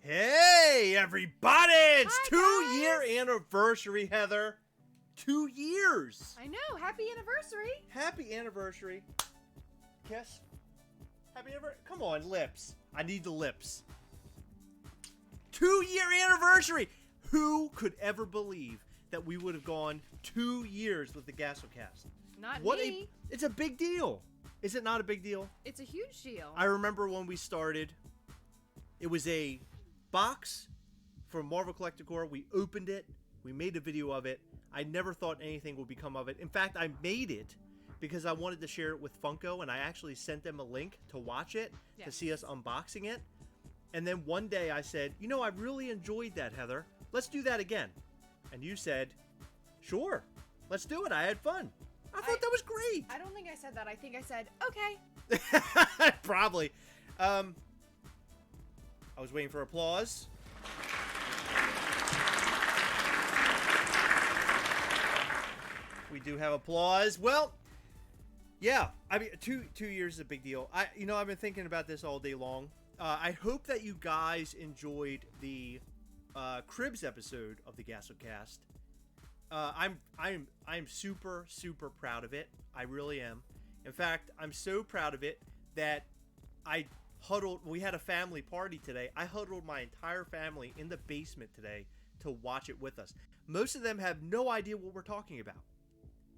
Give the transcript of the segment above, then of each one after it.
Hey, everybody! It's Hi, 2-year anniversary, Heather. 2 years. I know. Happy anniversary. Happy anniversary. Kiss. Happy anniversary. Come on, lips. I need the lips. 2-year anniversary. Who could ever believe that we would have gone 2 years with the Gastlecast? Not me. It's a big deal. Is it not a big deal? It's a huge deal. I remember when we started, it was a box from Marvel Collector. We opened it. We made a video of it. I never thought anything would become of it. In fact, I made it because I wanted to share it with Funko, and I actually sent them a link to watch it, to see us unboxing it. And then one day I said, you know, I really enjoyed that, Heather. Let's do that again. And you said, sure, let's do it. I had fun. I thought that was great. I don't think I said that. I think I said, okay. Probably. I was waiting for applause. We do have applause. Well, yeah. I mean, two years is a big deal. I've been thinking about this all day long. I hope that you guys enjoyed the Cribs episode of the Gastlecast. I'm super proud of it. I really am. In fact, I'm so proud of it that we had a family party today. I huddled my entire family in the basement today to watch it with us. Most of them have no idea what we're talking about.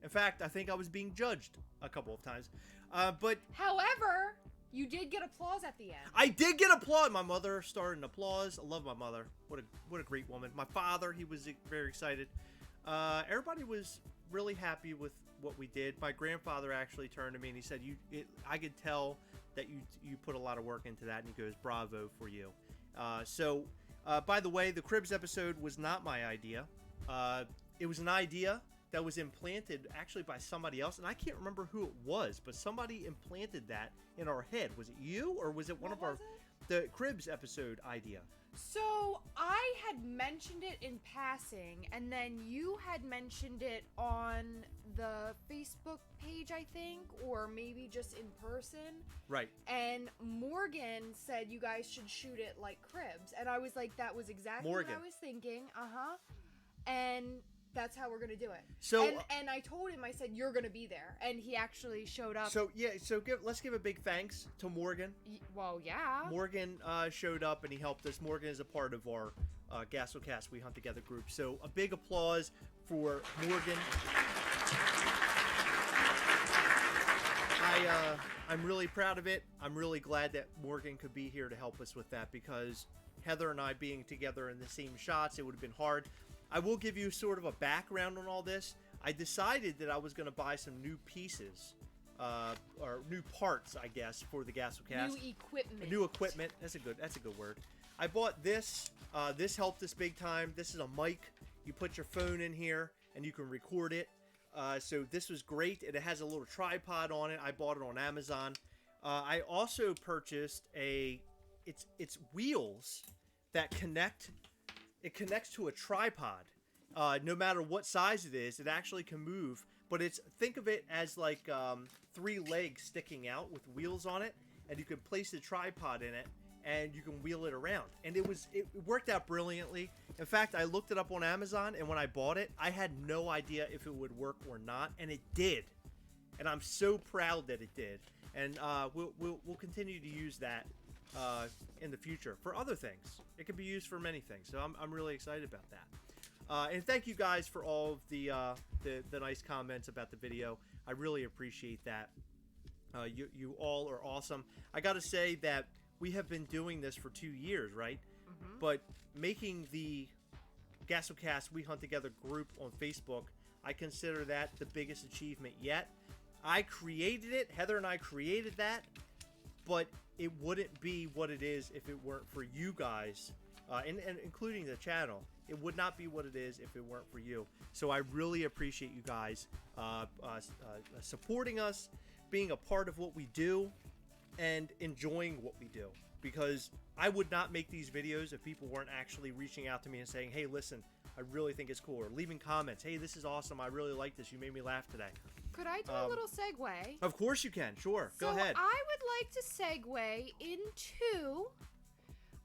In fact, I think I was being judged a couple of times. But however, you did get applause at the end. I did get applause. My mother started an applause. I love my mother. What a great woman. My father, he was very excited. Everybody was really happy with what we did. My grandfather actually turned to me and he said, I could tell that you put a lot of work into that, and he goes, bravo for you. By the way, the Cribs episode was not my idea. It was an idea that was implanted actually by somebody else, and I can't remember who it was, but somebody implanted that in our head. Was it you, or was it the Cribs episode idea? So I had mentioned it in passing, and then you had mentioned it on the Facebook page, I think, or maybe just in person. Right. And Morgan said you guys should shoot it like Cribs, and I was like, that was exactly what I was thinking. And that's how we're gonna do it. So and I told him, I said, you're gonna be there, and he actually showed up. So yeah, let's give a big thanks to Morgan. Well, yeah. Morgan showed up and he helped us. Morgan is a part of our Gastlecast We Hunt Together group. So a big applause for Morgan. I'm really proud of it. I'm really glad that Morgan could be here to help us with that, because Heather and I being together in the same shots, it would have been hard. I will give you sort of a background on all this. I decided that I was going to buy some new pieces, or new parts, I guess, for the Gastlecast. New equipment. That's a good word. I bought this. This helped us big time. This is a mic. You put your phone in here and you can record it. So this was great. It has a little tripod on it. I bought it on Amazon. I also purchased it's wheels that connect. It connects to a tripod. No matter what size it is, it actually can move. But think of it as like 3 legs sticking out with wheels on it, and you can place the tripod in it, and you can wheel it around. And it worked out brilliantly. In fact, I looked it up on Amazon, and when I bought it, I had no idea if it would work or not, and it did. And I'm so proud that it did. And we'll continue to use that in the future for other things. It can be used for many things, so I'm really excited about that. And thank you guys for all of the nice comments about the video. I really appreciate that. You all are awesome. I gotta say that we have been doing this for 2 years, right? Mm-hmm. But making the Gastlecast We Hunt Together group on Facebook, I consider that the biggest achievement yet. I created it. Heather and I created that. But it wouldn't be what it is if it weren't for you guys, and including the channel. It would not be what it is if it weren't for you. So I really appreciate you guys supporting us, being a part of what we do, and enjoying what we do. Because I would not make these videos if people weren't actually reaching out to me and saying, hey, listen, I really think it's cool. Or leaving comments, hey, this is awesome. I really like this. You made me laugh today. Could I do a little segue? Of course you can. Sure. Go ahead. I would like to segue into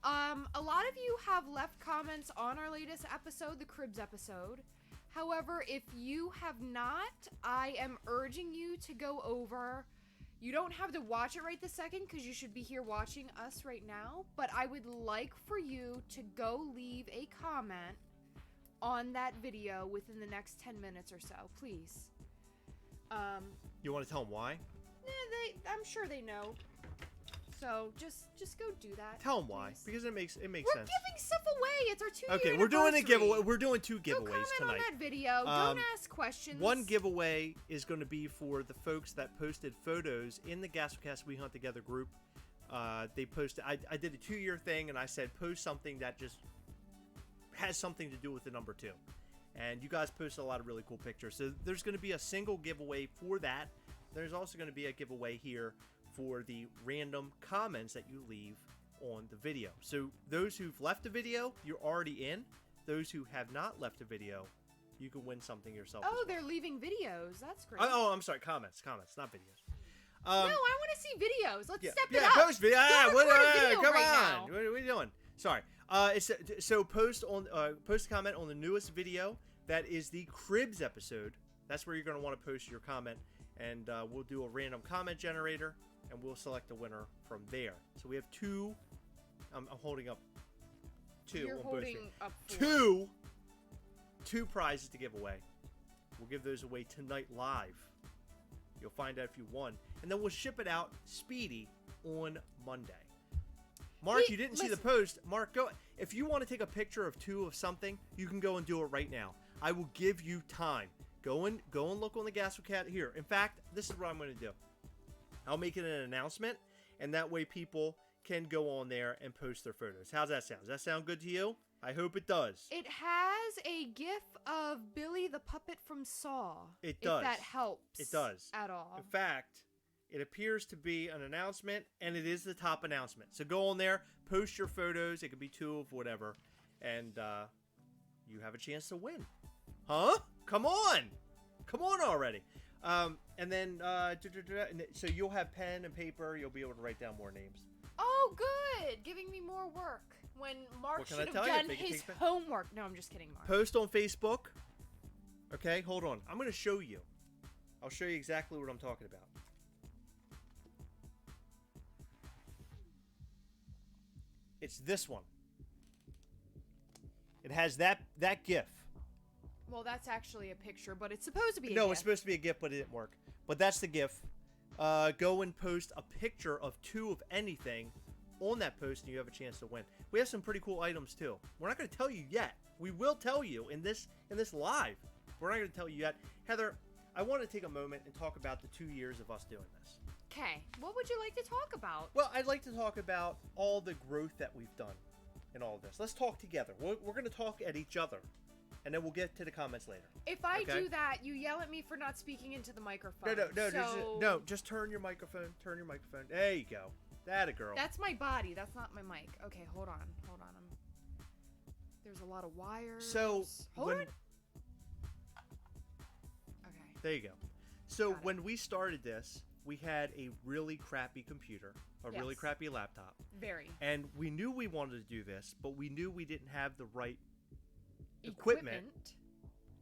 A lot of you have left comments on our latest episode, the Cribs episode. However, if you have not, I am urging you to go over. You don't have to watch it right this second because you should be here watching us right now. But I would like for you to go leave a comment on that video within the next 10 minutes or so, please. You want to tell them why? I'm sure they know. So just go do that. Tell them why, because it makes sense. We're giving stuff away. It's our 2-year Okay, we're doing a giveaway. We're doing 2 giveaways tonight. Go comment tonight. on that video. Don't ask questions. One giveaway is going to be for the folks that posted photos in the Gastlecast We Hunt Together group. They posted. I did a 2-year thing, and I said post something that just has something to do with the number 2. And you guys posted a lot of really cool pictures. So there's going to be a single giveaway for that. There's also going to be a giveaway here for the random comments that you leave on the video. So those who've left a video, you're already in. Those who have not left a video, you can win something yourself. Oh, they're leaving videos. That's great. Oh, I'm sorry. Comments, not videos. No, I want to see videos. Let's step it up. Yeah, post video. Come on. What are we doing? Sorry. So post a comment on the newest video. That is the Cribs episode. That's where you're going to want to post your comment, and we'll do a random comment generator, and we'll select a winner from there. So we have 2. I'm holding up 2. You're holding up 4. Two prizes to give away. We'll give those away tonight live. You'll find out if you won, and then we'll ship it out speedy on Monday. Mark, you didn't see the post. Mark, go. If you want to take a picture of 2 of something, you can go and do it right now. I will give you time. Go and look on the Gastlecast here. In fact, this is what I'm going to do. I'll make it an announcement, and that way people can go on there and post their photos. How's that sound? Does that sound good to you? I hope it does. It has a gif of Billy the puppet from Saw. It does. If that helps. It does. At all. In fact, it appears to be an announcement, and it is the top announcement. So go on there, post your photos. It could be 2 of whatever, and you have a chance to win. Huh? Come on! Come on already. And then, so you'll have pen and paper. You'll be able to write down more names. Oh, good! Giving me more work when Mark should have done his homework. No, I'm just kidding, Mark. Post on Facebook. Okay, hold on. I'm going to show you. I'll show you exactly what I'm talking about. It's this one. It has that GIF. Well, that's actually a picture, but it's supposed to be a No, GIF. it's supposed to be a GIF, but it didn't work. But that's the GIF. Go and post a picture of 2 of anything on that post, and you have a chance to win. We have some pretty cool items, too. We're not going to tell you yet. We will tell you in this live. We're not going to tell you yet. Heather, I want to take a moment and talk about the 2 years of us doing this. Okay. What would you like to talk about? Well, I'd like to talk about all the growth that we've done in all of this. Let's talk together. We're going to talk at each other, and then we'll get to the comments later. If I do that, you yell at me for not speaking into the microphone. No, just turn your microphone. Turn your microphone. There you go. That a girl. That's my body. That's not my mic. Okay, hold on. There's a lot of wires. So hold on. Okay. There you go. So when we started this, we had a really crappy computer, really crappy laptop. Very. And we knew we wanted to do this, but we knew we didn't have the right equipment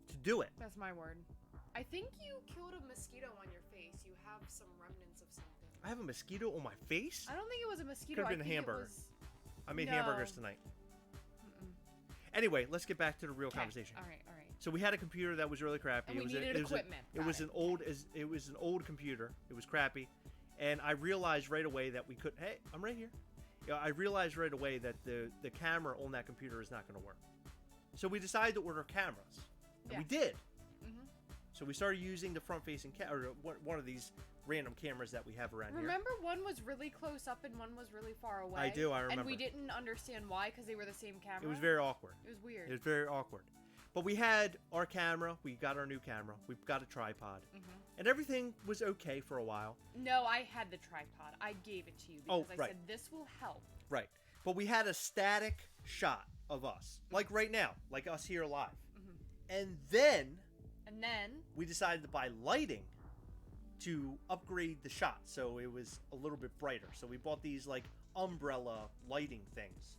to do it. That's my word. I think you killed a mosquito on your face. You have some remnants of something. I have a mosquito on my face? I don't think it was a mosquito. Could have been a hamburger. I made hamburgers tonight. Anyway, let's get back to the real conversation. All right. So we had a computer that was really crappy. And we needed equipment. It was an old computer. It was crappy, and I realized right away that we could. Hey, I'm right here. I realized right away that the camera on that computer is not going to work. So we decided to order cameras, and we did. So we started using the front-facing or one of these random cameras that we have around here. Remember, one was really close up and one was really far away? I do. I remember. And we didn't understand why because they were the same camera. It was very awkward. It was weird. It was very awkward. But we had our camera. We got our new camera. We got a tripod. And everything was okay for a while. No, I had the tripod. I gave it to you because I said this will help. Right. But we had a static shot of us. Like right now. Like us here live. And then we decided to buy lighting to upgrade the shot. So it was a little bit brighter. So we bought these like umbrella lighting things.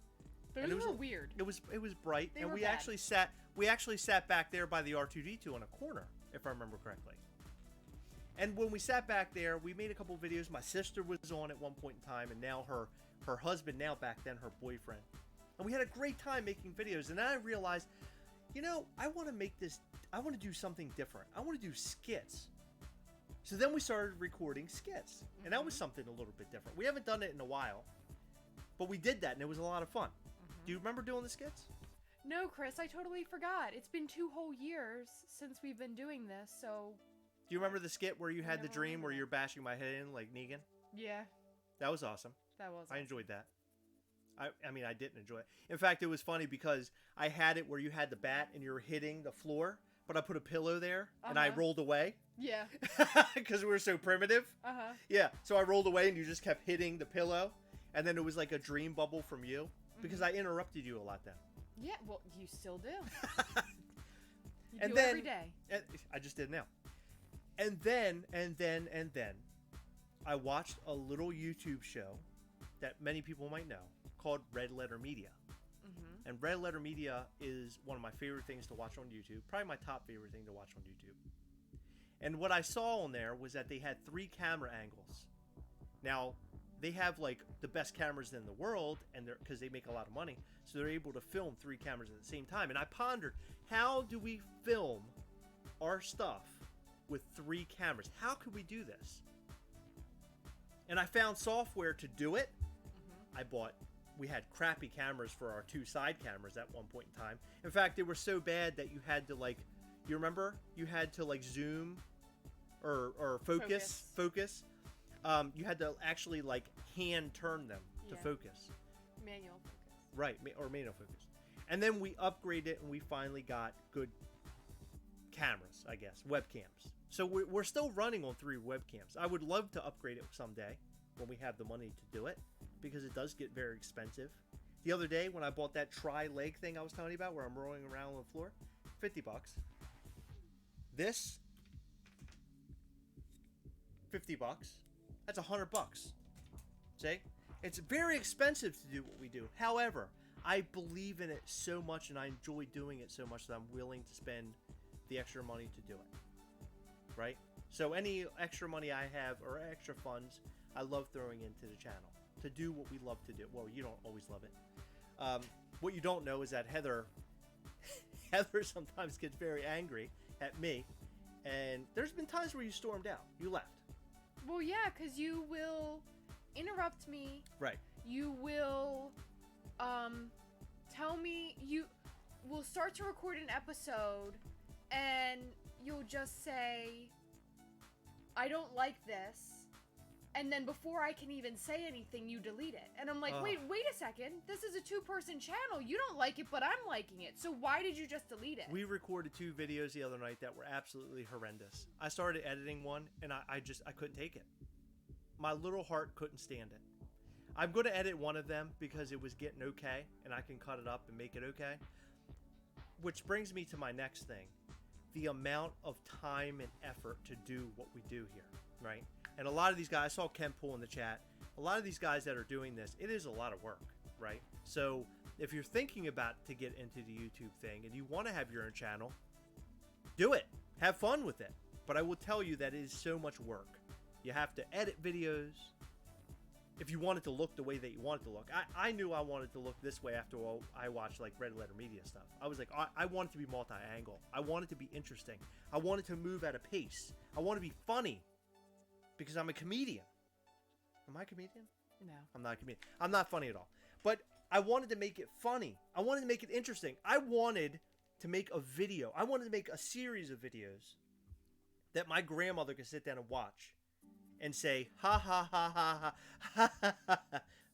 Those were weird. It was bright, they and were we bad. actually sat back there by the R2D2 on a corner, if I remember correctly. And when we sat back there, we made a couple videos. My sister was on at one point in time, and now her husband, now back then her boyfriend. And we had a great time making videos. And then I realized, I want to do something different. I want to do skits. So then we started recording skits. And that was something a little bit different. We haven't done it in a while, but we did that, and it was a lot of fun. Do you remember doing the skits? No, Chris, I totally forgot. It's been 2 whole years since we've been doing this, so... Do you remember the skit where you had the dream where you're bashing my head in like Negan? Yeah. That was awesome. That was awesome. I enjoyed that. I mean, I didn't enjoy it. In fact, it was funny because I had it where you had the bat and you were hitting the floor, but I put a pillow there and I rolled away. Yeah. Because we were so primitive. Yeah, so I rolled away and you just kept hitting the pillow, and then it was like a dream bubble from you because I interrupted you a lot then. Yeah, well, you still do. You and do then, every day. I just did now. And then, I watched a little YouTube show that many people might know called Red Letter Media. And Red Letter Media is one of my favorite things to watch on YouTube. Probably my top favorite thing to watch on YouTube. And what I saw on there was that they had 3 camera angles. Now, they have like the best cameras in the world, and because they make a lot of money, so they're able to film 3 cameras at the same time. And I pondered, how do we film our stuff with 3 cameras? How could we do this? And I found software to do it. We had crappy cameras for our 2 side cameras at one point in time. In fact, they were so bad that you had to you remember? You had to zoom or focus. You had to actually hand turn them to focus. Manual focus. Right, or manual focus. And then we upgraded and we finally got good cameras, I guess, webcams. So we're still running on 3 webcams. I would love to upgrade it someday when we have the money to do it, because it does get very expensive. The other day when I bought that tri-leg thing I was telling you about where I'm rolling around on the floor, $50. This, $50. That's $100. See? It's very expensive to do what we do. However, I believe in it so much and I enjoy doing it so much that I'm willing to spend the extra money to do it. Right? So any extra money I have or extra funds, I love throwing into the channel to do what we love to do. Well, you don't always love it. What you don't know is that Heather sometimes gets very angry at me, and there's been times where you stormed out. You left. Well, yeah, because you will interrupt me. Right. You will tell me, you will start to record an episode, and you'll just say, I don't like this. And then before I can even say anything, you delete it. And I'm like, wait a second. This is a 2-person channel. You don't like it, but I'm liking it. So why did you just delete it? We recorded 2 videos the other night that were absolutely horrendous. I started editing one, and I couldn't take it. My little heart couldn't stand it. I'm going to edit one of them because it was getting okay, and I can cut it up and make it okay. Which brings me to my next thing. The amount of time and effort to do what we do here, right? And a lot of these guys, I saw Ken Poole in the chat, a lot of these guys that are doing this, it is a lot of work, right? So if you're thinking about to get into the YouTube thing and you want to have your own channel, do it. Have fun with it. But I will tell you that it is so much work. You have to edit videos. If you want it to look the way that you want it to look. I knew I wanted to look this way after I watched Red Letter Media stuff. I was like, I want it to be multi-angle. I want it to be interesting. I want it to move at a pace. I want to be funny. Because I'm a comedian. Am I a comedian? No. I'm not a comedian. I'm not funny at all. But I wanted to make it funny. I wanted to make it interesting. I wanted to make a video. I wanted to make a series of videos that my grandmother could sit down and watch and say, ha ha ha ha ha ha ha ha.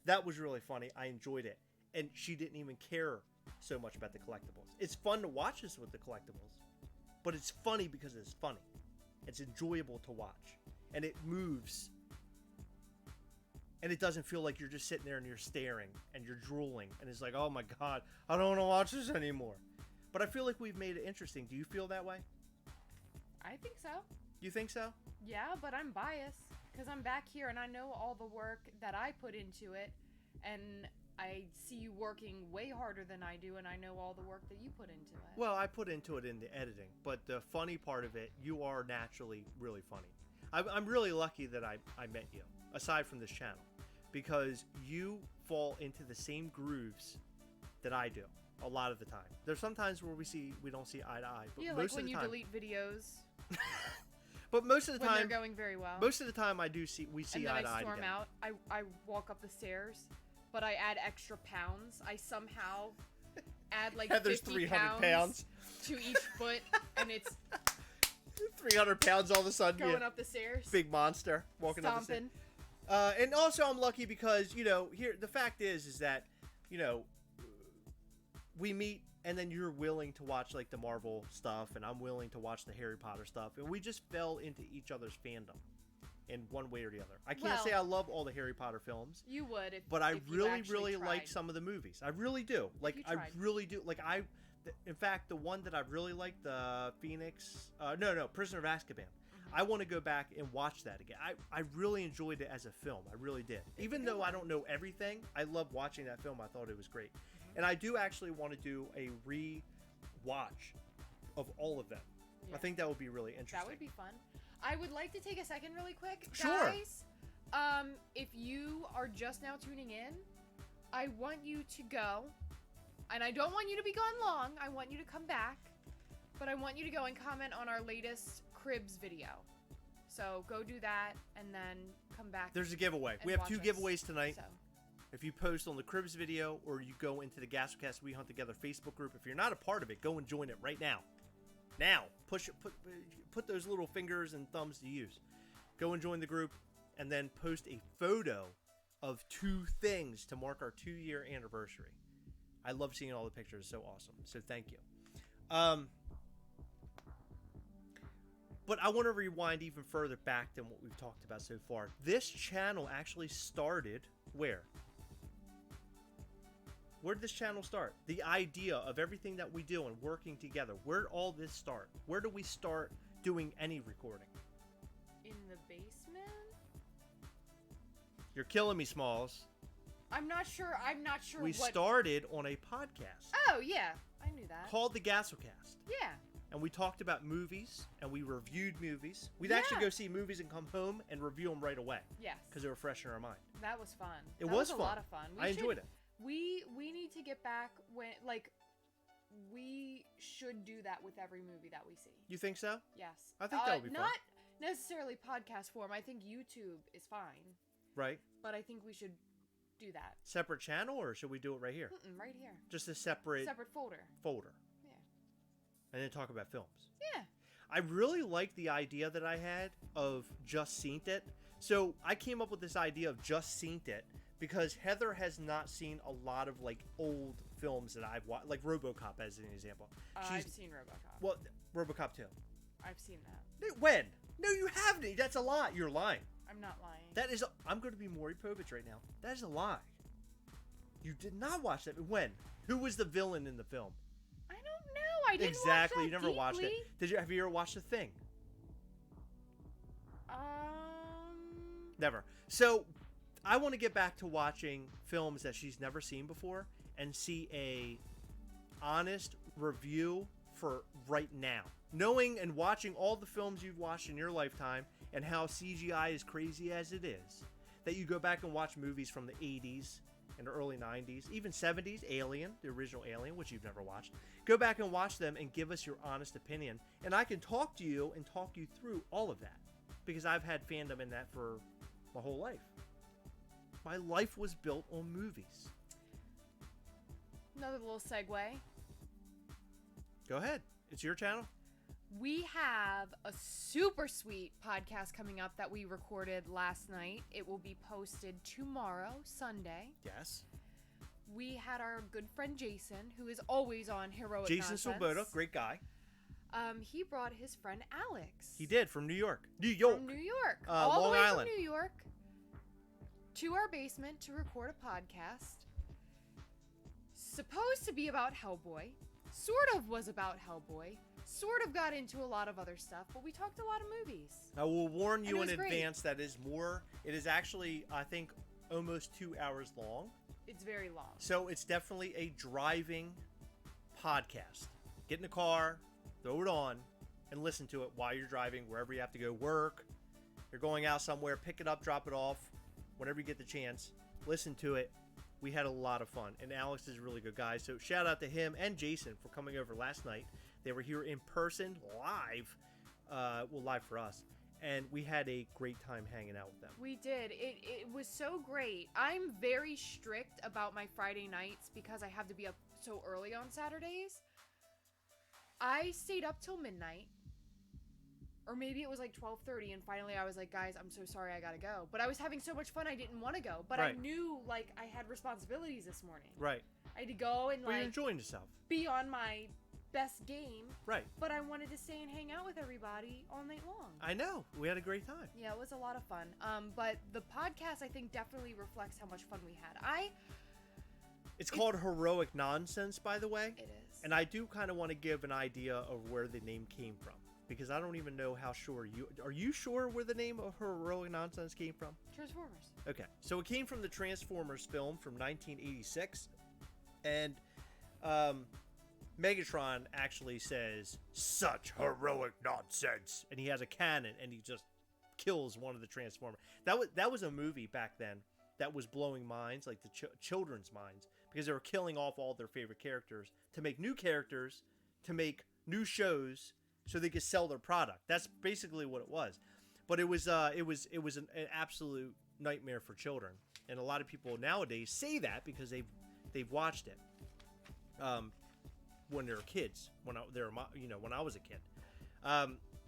That was really funny. I enjoyed it. And she didn't even care so much about the collectibles. It's fun to watch this with the collectibles. But it's funny because it's funny. It's enjoyable to watch. And it moves. And it doesn't feel like you're just sitting there and you're staring and you're drooling. And it's like, oh my God, I don't want to watch this anymore. But I feel like we've made it interesting. Do you feel that way? I think so. You think so? Yeah, but I'm biased. Because I'm back here and I know all the work that I put into it. And I see you working way harder than I do, and I know all the work that you put into it. Well, I put into it in the editing, but the funny part of it, you are naturally really funny. I'm really lucky that I met you, aside from this channel, because you fall into the same grooves that I do a lot of the time. There's sometimes where we don't see eye to eye, but yeah, most like of the when time, you delete videos. But most of the when time, they're going very well. Most of the time, we see and then eye to eye. I storm out. I walk up the stairs, but I add extra pounds. I somehow add like Heather's 50 300 pounds to each foot, and it's 300 pounds all of a sudden. Going up the stairs. Big monster walking up the stairs. And also, I'm lucky because here the fact is that we meet. And then you're willing to watch like the Marvel stuff, and I'm willing to watch the Harry Potter stuff, and we just fell into each other's fandom in one way or the other. I can't say I love all the Harry Potter films. You would, but I really like some of the movies. I really do. Like I really do. Like in fact, the one that I really like, the Prisoner of Azkaban. I want to go back and watch that again. I really enjoyed it as a film. I really did. Even though I don't know everything, I love watching that film. I thought it was great. And I do actually want to do a re-watch of all of them. Yeah. I think that would be really interesting. That would be fun. I would like to take a second really quick. Sure. Guys, if you are just now tuning in, I want you to go, and I don't want you to be gone long. I want you to come back, but I want you to go and comment on our latest Cribs video. So go do that, and then come back. There's a giveaway. We have 2 giveaways tonight. So. If you post on the Cribs video, or you go into the Gastlecast We Hunt Together Facebook group, if you're not a part of it, go and join it right now. Now, put those little fingers and thumbs to use. Go and join the group, and then post a photo of 2 things to mark our 2-year anniversary. I love seeing all the pictures. It's so awesome. So thank you. But I want to rewind even further back than what we've talked about so far. This channel actually started where? Where did this channel start? The idea of everything that we do and working together. Where did all this start? Where do we start doing any recording? In the basement? You're killing me, Smalls. I'm not sure. We started on a podcast. Oh, yeah. I knew that. Called the Gastlecast. Yeah. And we talked about movies, and we reviewed movies. We'd actually go see movies and come home and review them right away. Yes. Because they were fresh in our mind. That was fun. It was fun. A lot of fun. I enjoyed it. We need to get back we should do that with every movie that we see. You think so? Yes. I think that would be fun. Not necessarily podcast form. I think YouTube is fine. Right. But I think we should do that. Separate channel, or should we do it right here? Right here. Just a separate folder. Yeah. And then talk about films. Yeah. I really like the idea that I had of Just Seen It. So I came up with this idea of Just Seen It because Heather has not seen a lot of like old films that I've watched, like RoboCop as an example. I've seen RoboCop. Well, RoboCop 2. I've seen that. When? No, you haven't. That's a lie. You're lying. I'm not lying. That is. I'm going to be Maury Povich right now. That is a lie. You did not watch that. When? Who was the villain in the film? I don't know. I didn't exactly. Watch that You never deeply. Watched it. Have you ever watched The Thing? Never. So, I want to get back to watching films that she's never seen before and see a honest review for right now. Knowing and watching all the films you've watched in your lifetime and how CGI is crazy as it is, that you go back and watch movies from the 80s and the early 90s, even 70s, Alien, the original Alien, which you've never watched. Go back and watch them and give us your honest opinion. And I can talk to you and talk you through all of that because I've had fandom in that for my whole life. My life was built on movies. Another little segue. Go ahead. It's your channel. We have a super sweet podcast coming up that we recorded last night. It will be posted tomorrow, Sunday. Yes. We had our good friend Jason, who is always on Heroic Jason Nonsense. Swoboda, great guy. He brought his friend Alex. He did, from New York. New York. From New York. All the way Island. From New York to our basement to record a podcast. Supposed to be about Hellboy. Sort of was about Hellboy. Sort of got into a lot of other stuff, but we talked a lot of movies. I will warn you in advance that it is actually, I think, almost 2 hours long. It's very long. So it's definitely a driving podcast. Get in the car, throw it on, and listen to it while you're driving, wherever you have to go work. You're going out somewhere, pick it up, drop it off, whenever you get the chance. Listen to it. We had a lot of fun, and Alex is a really good guy. So shout out to him and Jason for coming over last night. They were here in person, live, live for us, and we had a great time hanging out with them. We did. It was so great. I'm very strict about my Friday nights because I have to be up so early on Saturdays. I stayed up till midnight. Or maybe it was like 12:30, and finally I was like, guys, I'm so sorry, I gotta go. But I was having so much fun, I didn't want to go. But right. I knew, like, I had responsibilities this morning. Right. I had to go and, you're enjoying yourself. Be on my best game. Right. But I wanted to stay and hang out with everybody all night long. I know. We had a great time. Yeah, it was a lot of fun. But the podcast, I think, definitely reflects how much fun we had. It's called Heroic Nonsense, by the way. It is. And I do kind of want to give an idea of where the name came from. Because I don't even know how sure you... Are you sure where the name of Heroic Nonsense came from? Transformers. Okay. So it came from the Transformers film from 1986. And Megatron actually says, "Such heroic nonsense." And he has a cannon and he just kills one of the Transformers. That was a movie back then that was blowing minds, like the children's minds. Because they were killing off all their favorite characters to make new characters, to make new shows, so they could sell their product. That's basically what it was. But it was an absolute nightmare for children, and a lot of people nowadays say that because they've watched it when they were kids, when I was a kid.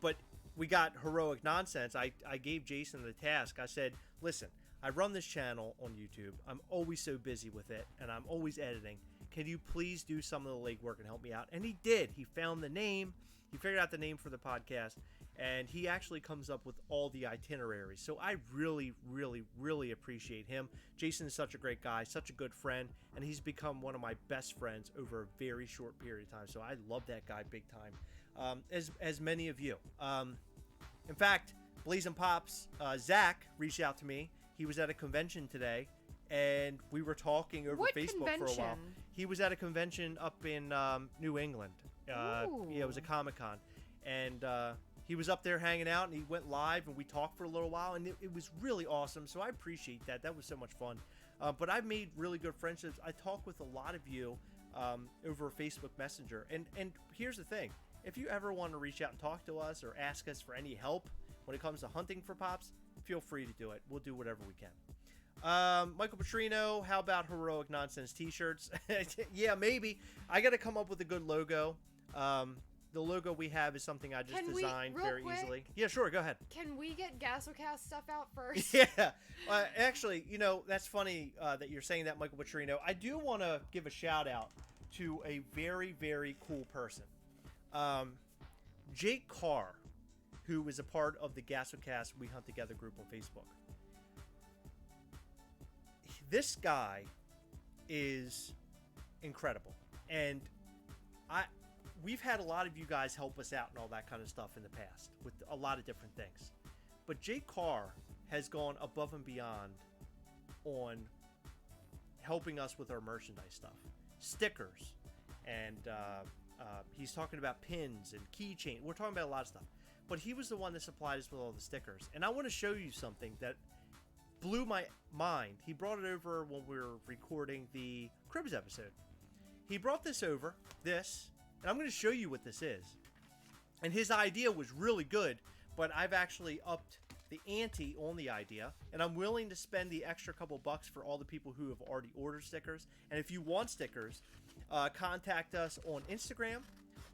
But we got Heroic Nonsense. I gave Jason the task. I said, listen, I run this channel on YouTube. I'm always so busy with it, and I'm always editing. Can you please do some of the legwork and help me out? And he did. He found the name. He figured out the name for the podcast, and he actually comes up with all the itineraries. So I really, really, really appreciate him. Jason is such a great guy, such a good friend, and he's become one of my best friends over a very short period of time. So I love that guy big time, as many of you. In fact, Blazing Pops, Zach reached out to me. He was at a convention today, and we were talking over Facebook for a while. He was at a convention up in New England. Yeah, it was a Comic-Con, and he was up there hanging out, and he went live, and we talked for a little while, and it was really awesome. So I appreciate that. That was so much fun. But I've made really good friendships. I talk with a lot of you over Facebook Messenger, and here's the thing: if you ever want to reach out and talk to us or ask us for any help when it comes to hunting for pops, feel free to do it. We'll do whatever we can. Michael Petrino, how about Heroic Nonsense t-shirts? Yeah, maybe. I got to come up with a good logo. The logo we have is something I just designed very easily. Yeah, sure. Go ahead. Can we get Gastlecast stuff out first? Yeah. Actually, that's funny that you're saying that, Michael Petrino. I do want to give a shout out to a very, very cool person. Jake Carr, who is a part of the Gastlecast We Hunt Together group on Facebook. This guy is incredible, and we've had a lot of you guys help us out and all that kind of stuff in the past with a lot of different things, but Jake Carr has gone above and beyond on helping us with our merchandise stuff, stickers, and he's talking about pins and keychain. We're talking about a lot of stuff, but he was the one that supplied us with all the stickers, and I want to show you something that blew my mind. He brought it over when we were recording the Cribs episode. He brought this over, and I'm going to show you what this is. And his idea was really good, but I've actually upped the ante on the idea, and I'm willing to spend the extra couple bucks for all the people who have already ordered stickers. And if you want stickers, contact us on Instagram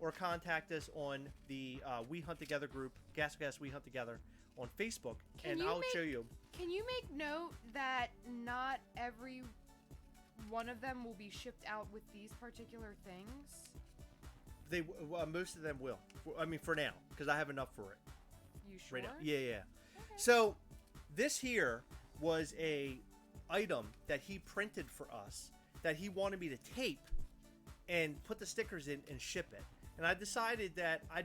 or contact us on the We Hunt Together group, Gastlecast We Hunt Together, on Facebook, and I'll show you. Can you make note that not every one of them will be shipped out with these particular things? Most of them will. I mean, for now, because I have enough for it. You sure? Right now. Yeah. Okay. So this here was a item that he printed for us that he wanted me to tape and put the stickers in and ship it. And I decided that I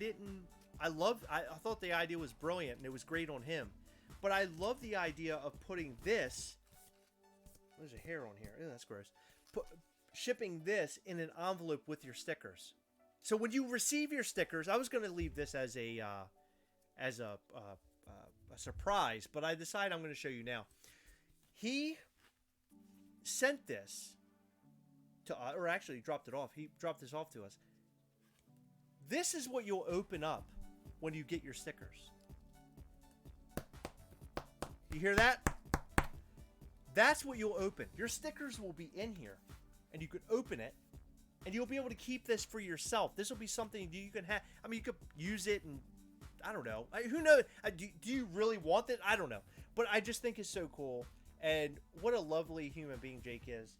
thought the idea was brilliant and it was great on him. But I love the idea of putting this. There's a hair on here. Ew, that's gross. Shipping this in an envelope with your stickers. So when you receive your stickers, I was going to leave this as a surprise, but I decided I'm going to show you now. He sent this to us, or actually dropped it off. He dropped this off to us. This is what you'll open up when you get your stickers. You hear that? That's what you'll open. Your stickers will be in here, and you could open it, and you'll be able to keep this for yourself. This will be something you can have. I mean, you could use it, and I don't know. Who knows? Do you really want it? I don't know. But I just think it's so cool. And what a lovely human being Jake is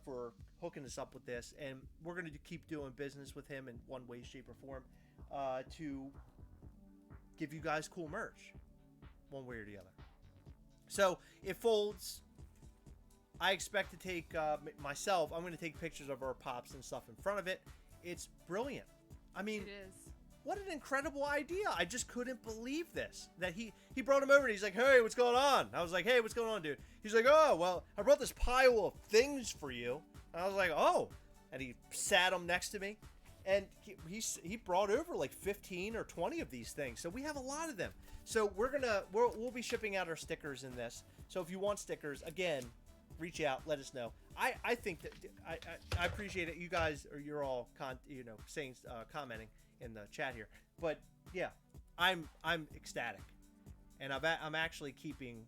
for hooking us up with this. And we're going to keep doing business with him in one way, shape, or form to give you guys cool merch one way or the other. So it folds. I expect to take myself. I'm going to take pictures of our pops and stuff in front of it. It's brilliant. I mean, it is. What an incredible idea. I just couldn't believe this. That he brought him over and he's like, hey, what's going on? I was like, hey, what's going on, dude? He's like, oh, well, I brought this pile of things for you. And I was like, oh. And he sat them next to me. And he brought over like 15 or 20 of these things. So we have a lot of them. So we'll be shipping out our stickers in this. So if you want stickers, again, reach out, let us know. I think that I appreciate it. You guys, or you're all commenting in the chat here, but yeah, I'm ecstatic, and I'm actually keeping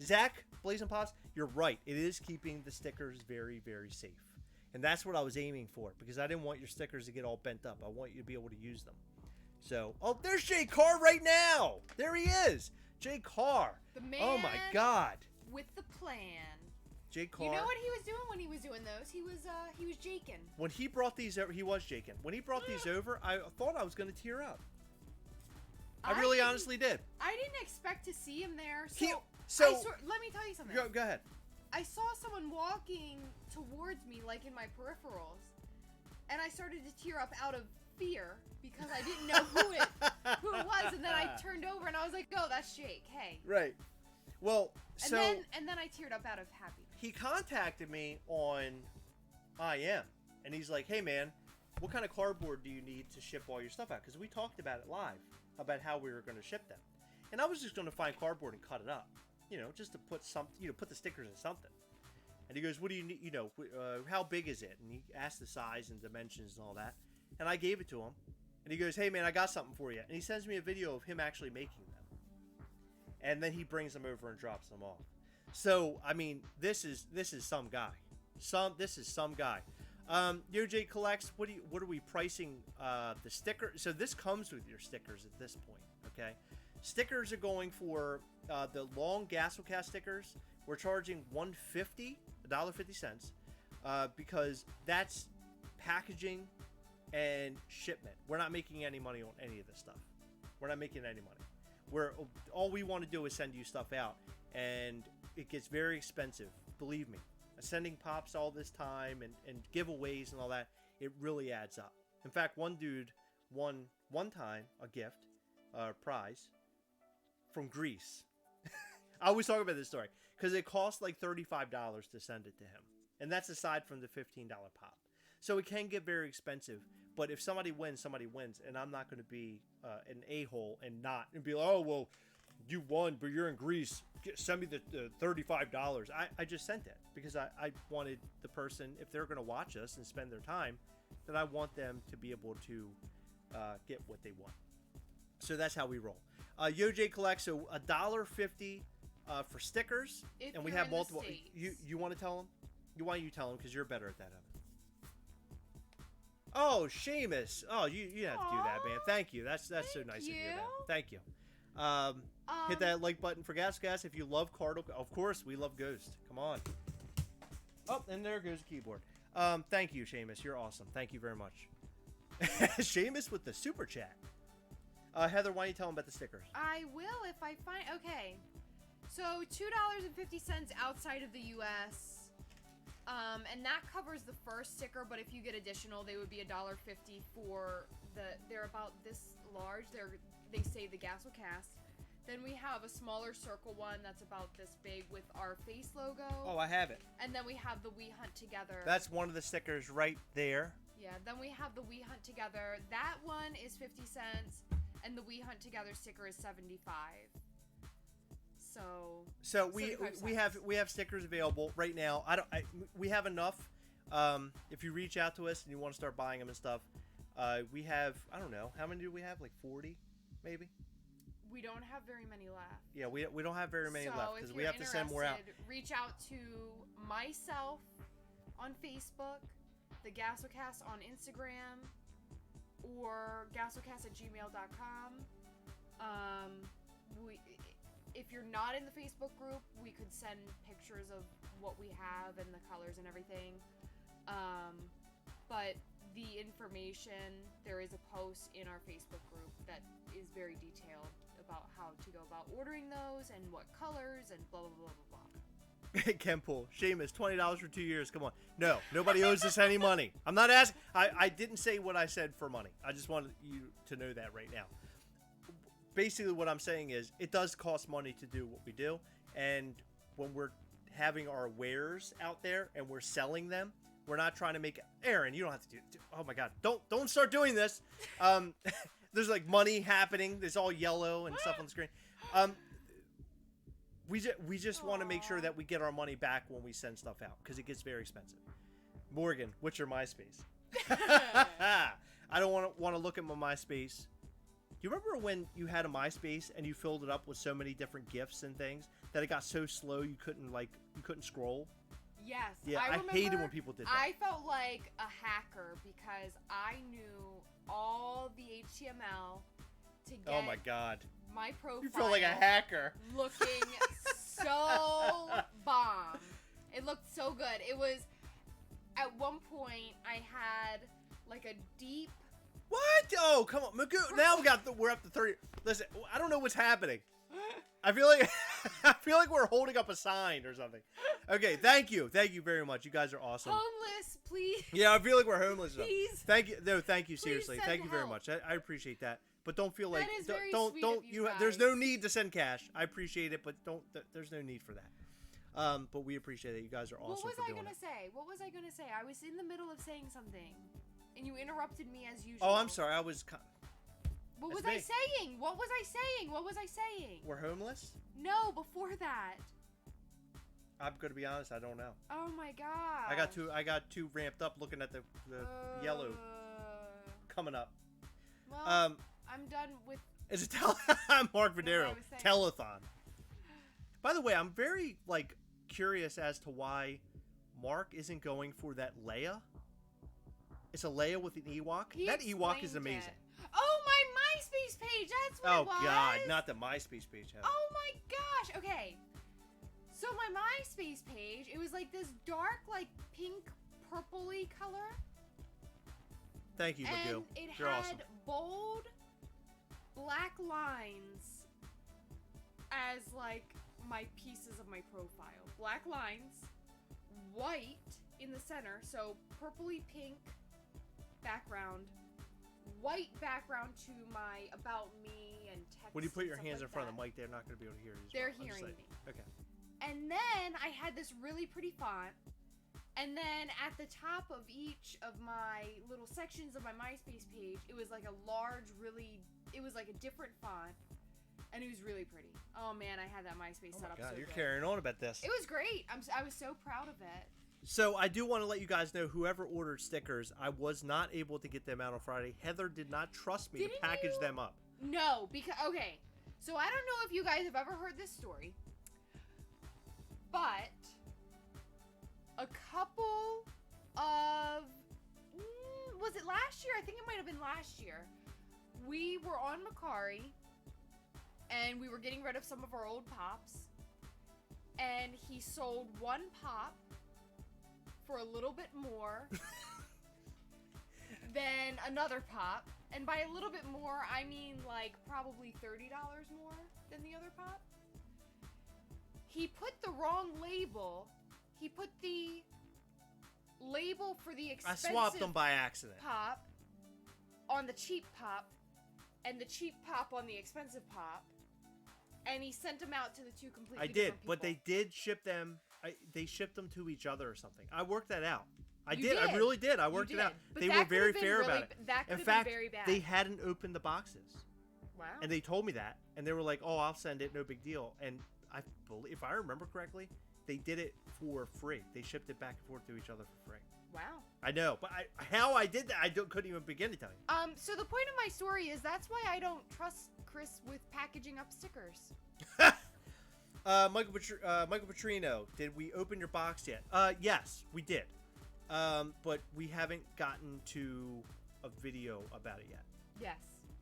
Zach Blazing Pops, you're right, it is keeping the stickers very, very safe, and that's what I was aiming for, because I didn't want your stickers to get all bent up. I want you to be able to use them. So, oh, there's Jay Carr right now. There he is, Jay Carr, the man. Oh my God, with the plan. Jay Carr. You know what he was doing when he was doing those? He was jaking. When he brought these over, he was jaking. When he brought these over, I thought I was going to tear up. I really honestly did. I didn't expect to see him there. Let me tell you something. Go ahead. I saw someone walking towards me, like in my peripherals, and I started to tear up out of fear because I didn't know who it was, and then I turned over and I was like, "Oh, that's Jake. Hey." Right. Well, and then I teared up out of happiness. He contacted me on IM, and he's like, "Hey, man, what kind of cardboard do you need to ship all your stuff out?" Because we talked about it live, about how we were going to ship them. And I was just going to find cardboard and cut it up, just to put put the stickers in something. And he goes, "What do you need? How big is it?" And he asked the size and dimensions and all that. And I gave it to him. And he goes, "Hey, man, I got something for you." And he sends me a video of him actually making them. And then he brings them over and drops them off. So, I mean, this is some guy. This is some guy. Jay collects. What are we pricing the sticker? So this comes with your stickers at this point. Okay, stickers are going for the long Gastlecast stickers. We're charging $1.50, because that's packaging and shipment. We're not making any money on any of this stuff. We're not making any money. All we want to do is send you stuff out, and it gets very expensive. Believe me, sending pops all this time and giveaways and all that, it really adds up. In fact, one dude won one time a gift, prize from Greece. I always talk about this story because it costs like $35 to send it to him, and that's aside from the $15 pop. So it can get very expensive. But if somebody wins, and I'm not going to be an a-hole and be like, "Oh, well, you won, but you're in Greece. Send me the $35. I just sent it because I wanted the person, if they're going to watch us and spend their time, then I want them to be able to get what they want. So that's how we roll. Yoj collects, so $1.50 for stickers, and we have multiple. You want to tell them? Why don't you tell them, because you're better at that, Evan. Oh, Seamus. Oh, you have to do that, man. Thank you. That's so nice of you, man. Thank you. Hit that like button for Gastlecast if you love Cardle. Of course, we love Ghost. Come on. Oh, and there goes the keyboard. Thank you, Seamus. You're awesome. Thank you very much. Seamus with the super chat. Heather, why don't you tell them about the stickers? I will if I find... Okay. So, $2.50 outside of the U.S., and that covers the first sticker, but if you get additional, they would be $1.50 for they're about this large. They say the Gastlecast. Then we have a smaller circle one that's about this big with our face logo. Oh, I have it. And then we have the We Hunt Together. That's one of the stickers right there. Yeah, then we have the We Hunt Together. That one is 50 cents, and the We Hunt Together sticker is 75. So we have stickers available right now. We have enough. If you reach out to us and you want to start buying them and stuff, we have, I don't know, how many do we have? Like 40, maybe. We don't have very many left. Yeah, we don't have very many left because we have to send more out. Reach out to myself on Facebook, the Gastlecast on Instagram, or gastlecast@gmail.com. If you're not in the Facebook group, we could send pictures of what we have and the colors and everything. But the information, there is a post in our Facebook group that is very detailed about how to go about ordering those and what colors and blah, blah, blah, blah, blah. Kenpool, Seamus, $20 for 2 years. Come on. No, nobody owes us any money. I'm not asking. I didn't say what I said for money. I just wanted you to know that right now. Basically, what I'm saying is it does cost money to do what we do. And when we're having our wares out there and we're selling them, we're not trying to make Aaron, you don't have to do. Oh my God, don't start doing this. There's like money happening. There's all yellow and stuff on the screen. We just want to make sure that we get our money back when we send stuff out because it gets very expensive. Morgan, what's your MySpace? I don't want to look at my MySpace. Do you remember when you had a MySpace and you filled it up with so many different GIFs and things that it got so slow you couldn't scroll? Yes. Yeah, I hated when people did that. I felt like a hacker because I knew all the HTML to get oh my God. My profile. You feel like a hacker. Looking so bomb. It looked so good. It was, at one point, I had like a deep... What? Oh, come on. Magoo. Now we're up to 30. Listen, I don't know what's happening. I feel like we're holding up a sign or something. Okay, thank you very much. You guys are awesome. Homeless, please. Yeah, I feel like we're homeless. Please. Thank you. No, thank you. Please seriously, thank you very much. I appreciate that. But don't feel like that is very don't sweet of you guys. There's no need to send cash. I appreciate it, but there's no need for that. But we appreciate it. You guys are awesome. What was for I doing gonna it. say? What was I gonna say? I was in the middle of saying something, and you interrupted me as usual. Oh, I'm sorry. I was. What was I saying? What was I saying? What was I saying? We're homeless? No, before that. I'm gonna be honest. I don't know. Oh my God. I got too ramped up looking at the yellow coming up. Well, I'm done with. Is it Mark Vadero? Telethon. By the way, I'm very curious as to why Mark isn't going for that Leia. It's a Leia with an Ewok. That Ewok is amazing. Oh, my MySpace page. That's what it was. Oh God, not the MySpace page. Oh my gosh. Okay. So my MySpace page, it was like this dark, pink, purpley color. Thank you, Magoo. And it You're had awesome. bold black lines as my pieces of my profile. Black lines, white in the center, so purpley pink background, white background to my about me and text. When you put your hands in front of the mic, they're not going to be able to hear you. They're hearing me. Okay. And then I had this really pretty font. And then at the top of each of my little sections of my MySpace page, it was like a large, it was like a different font. And it was really pretty. Oh man, I had that MySpace set up God, so you're good. carrying on about this. It was great. I was so proud of it. So I do want to let you guys know, whoever ordered stickers, I was not able to get them out on Friday. Heather did not trust me to package them up. No, because, okay. So I don't know if you guys have ever heard this story. But a couple of, was it last year? I think it might have been last year. We were on Macari, and we were getting rid of some of our old pops, and he sold one pop for a little bit more than another pop, and by a little bit more, I mean probably $30 more than the other pop. He put the wrong label. He put the label for the expensive I swapped them by accident. Pop on the cheap pop, and the cheap pop on the expensive pop. And he sent them out to the two completely different people. But they did ship them. They shipped them to each other or something. I worked that out. I did. I really did. I worked it out. But they were very fair about it. That could In have fact, been very bad. they hadn't opened the boxes. Wow. And they told me that. And they were like, oh, I'll send it. No big deal. And I believe, if I remember correctly, they did it for free. They shipped it back and forth to each other for free. Wow. I know. But how I did that, couldn't even begin to tell you. So the point of my story is that's why I don't trust Chris with packaging up stickers. Michael Petrino, did we open your box yet? Yes, we did. But we haven't gotten to a video about it yet. Yes.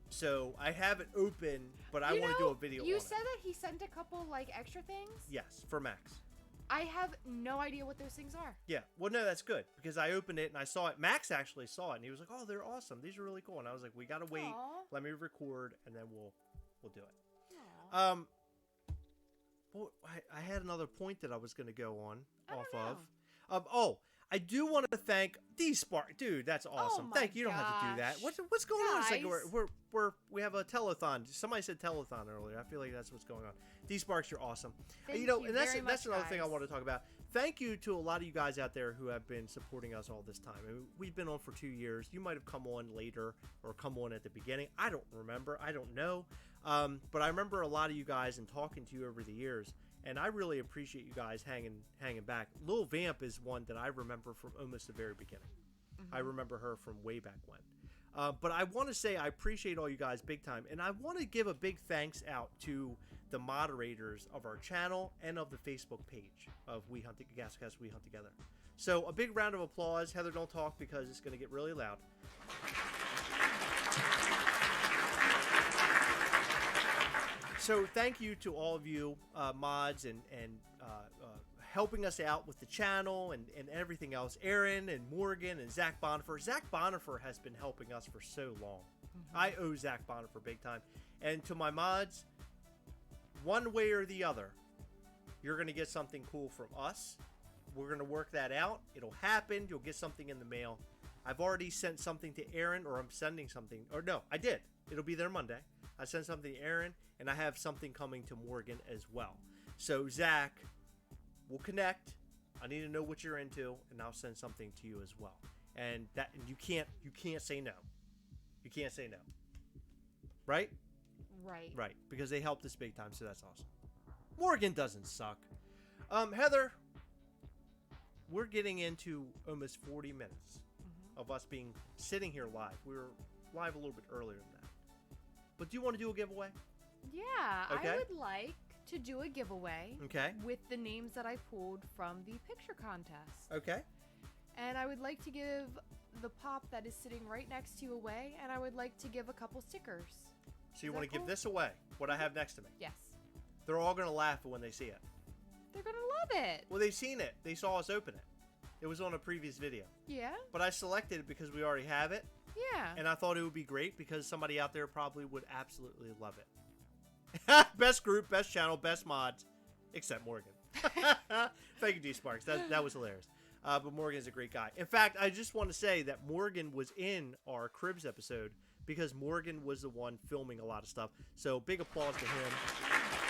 So I have it open, but I want to do a video on it. You said that he sent a couple like extra things? Yes, for Max. I have no idea what those things are. Yeah. Well, no, that's good because I opened it and I saw it. Max actually saw it and he was like, "Oh, they're awesome. These are really cool." And I was like, "We got to wait. Aww. Let me record and then we'll do it." Aww. Well, I had another point that I was going to go on of. Oh, I do want to thank D-Spark, dude. That's awesome. Thank you. You don't have to do that. What's going on? It's like we have a telethon. Somebody said telethon earlier. I feel like that's what's going on. D-Sparks, you're awesome. Thank you and that's very much, another guys. thing I want to talk about. Thank you to a lot of you guys out there who have been supporting us all this time. I mean, we've been on for 2 years. You might have come on later or come on at the beginning. I don't remember. I don't know. But I remember a lot of you guys and talking to you over the years. And I really appreciate you guys hanging back. Lil Vamp is one that I remember from almost the very beginning. Mm-hmm. I remember her from way back when. But I want to say I appreciate all you guys big time. And I want to give a big thanks out to the moderators of our channel and of the Facebook page of Gastlecast We Hunt Together. So a big round of applause. Heather, don't talk because it's going to get really loud. So thank you to all of you mods and helping us out with the channel and everything else. Aaron and Morgan and Zach Bonifer. Zach Bonifer has been helping us for so long. Mm-hmm. I owe Zach Bonifer big time. And to my mods, one way or the other, you're going to get something cool from us. We're going to work that out. It'll happen. You'll get something in the mail. I've already sent something to Aaron, or I'm sending something. Or no, I did. It'll be there Monday. I sent something to Aaron, and I have something coming to Morgan as well. So, Zach, we'll connect. I need to know what you're into, and I'll send something to you as well. And you can't say no. You can't say no. Right? Right. Right, because they helped us big time, so that's awesome. Morgan doesn't suck. Heather, we're getting into almost 40 minutes of us being sitting here live. We were live a little bit earlier than that. But do you want to do a giveaway? Yeah, okay. I would like to do a giveaway. Okay. With the names that I pulled from the picture contest. Okay. And I would like to give the pop that is sitting right next to you away, and I would like to give a couple stickers. So you want to give this away? What I have next to me? Yes. They're all going to laugh when they see it. They're going to love it. Well, they've seen it. They saw us open it. It was on a previous video. Yeah. But I selected it because we already have it. Yeah. And I thought it would be great because somebody out there probably would absolutely love it. Best group, best channel, best mods, except Morgan. Thank you, D-Sparks. That was hilarious. But Morgan's a great guy. In fact, I just want to say that Morgan was in our Cribs episode because Morgan was the one filming a lot of stuff. So big applause to him.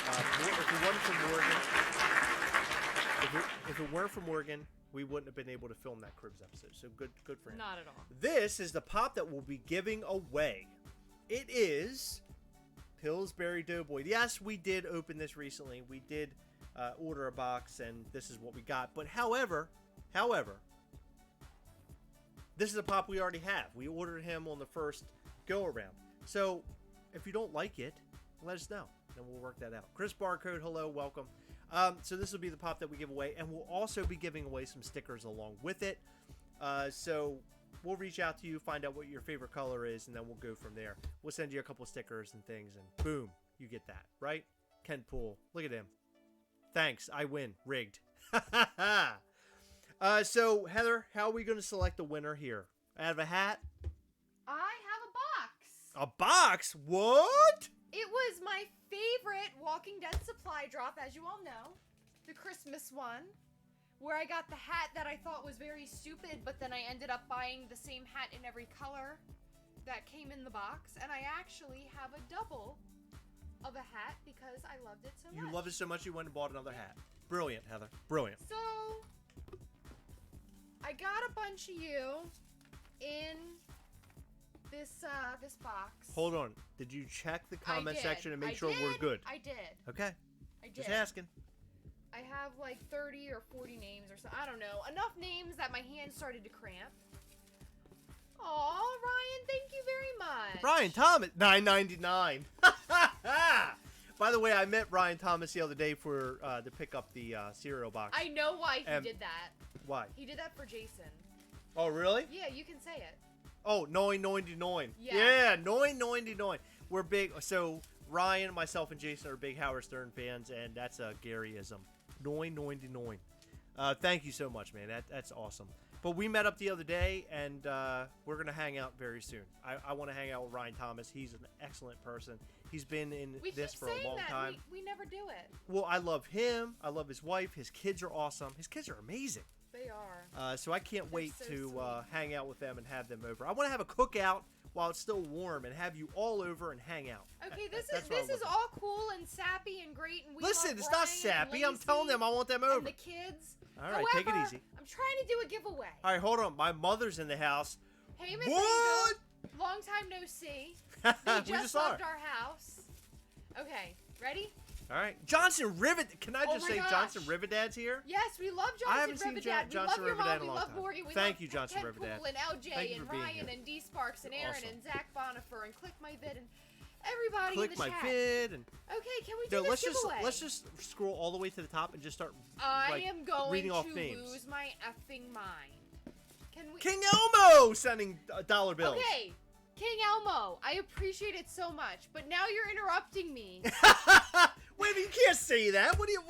If it wasn't for Morgan, if it weren't for Morgan, we wouldn't have been able to film that Cribs episode. So good for him. Not at all. This is the pop that we'll be giving away. It is Pillsbury Doughboy. Yes, we did open this recently. We did order a box, and this is what we got. But however, this is a pop we already have. We ordered him on the first go-around. So if you don't like it, let us know, and we'll work that out. Chris Barcode, hello, welcome. So this will be the pop that we give away, and we'll also be giving away some stickers along with it. So we'll reach out to you, find out what your favorite color is, and then we'll go from there. We'll send you a couple stickers and things, and boom, you get that, right? Ken Poole, look at him. Thanks, I win. Rigged. So, Heather, how are we going to select the winner here? Out of a hat? I have a box. A box? What? It was my favorite Walking Dead supply drop, as you all know. The Christmas one. Where I got the hat that I thought was very stupid, but then I ended up buying the same hat in every color that came in the box. And I actually have a double of a hat because I loved it so much. You love it so much you went and bought another hat. Brilliant, Heather. Brilliant. So, I got a bunch of you in this box. Hold on. Did you check the comment section and make sure we're good? I did. Okay. I did. Just asking. I have like 30 or 40 names or so. I don't know. Enough names that my hand started to cramp. Aw, Ryan, thank you very much. Ryan Thomas, $9.99. By the way, I met Ryan Thomas the other day for to pick up the cereal box. I know why he did that. Why? He did that for Jason. Oh, really? Yeah, you can say it. Oh, 9.99. Yeah. Yeah, 9.99. We're big. So Ryan, myself, and Jason are big Howard Stern fans, and that's a Garyism. 9.99. Thank you so much, man. That's awesome. But we met up the other day, and we're going to hang out very soon. I want to hang out with Ryan Thomas. He's an excellent person. He's been in this for a long time. We never do it. Well, I love him. I love his wife. His kids are awesome. His kids are amazing. They are. So I can't wait to sweet. hang out with them and have them over. I want to have a cookout while it's still warm and have you all over and hang out. Okay, this is all cool and sappy and great, and we listen, love it's Brian not sappy. and I'm telling them I want them over. And the kids. All right, However, take it easy. I'm trying to do a giveaway. All right, hold on. My mother's in the house. Hey, Miss What? Angel. Long time no see. They just left our house. Okay, ready? All right. Johnson Rivet. Can I just say gosh. Johnson Rivetad's here? Yes, we love Johnson I haven't seen Rivetad. Johnson we love your Rivetad mom. in a We long love time. Morgan. We Thank love you, Johnson Ken Rivetad. Poole and LJ Thank you and for being Ryan here. and D Sparks and Aaron Awesome. and Zach Bonifer and Click My Vid and everybody Click in the my chat. vid and. Okay, can we do this giveaway? Let's just scroll all the way to the top and just start. I am going reading off to names. lose my effing mind. Can we? King Elmo sending dollar bills. Okay, King Elmo, I appreciate it so much, but now you're interrupting me. Wait, you can't say that. What are you?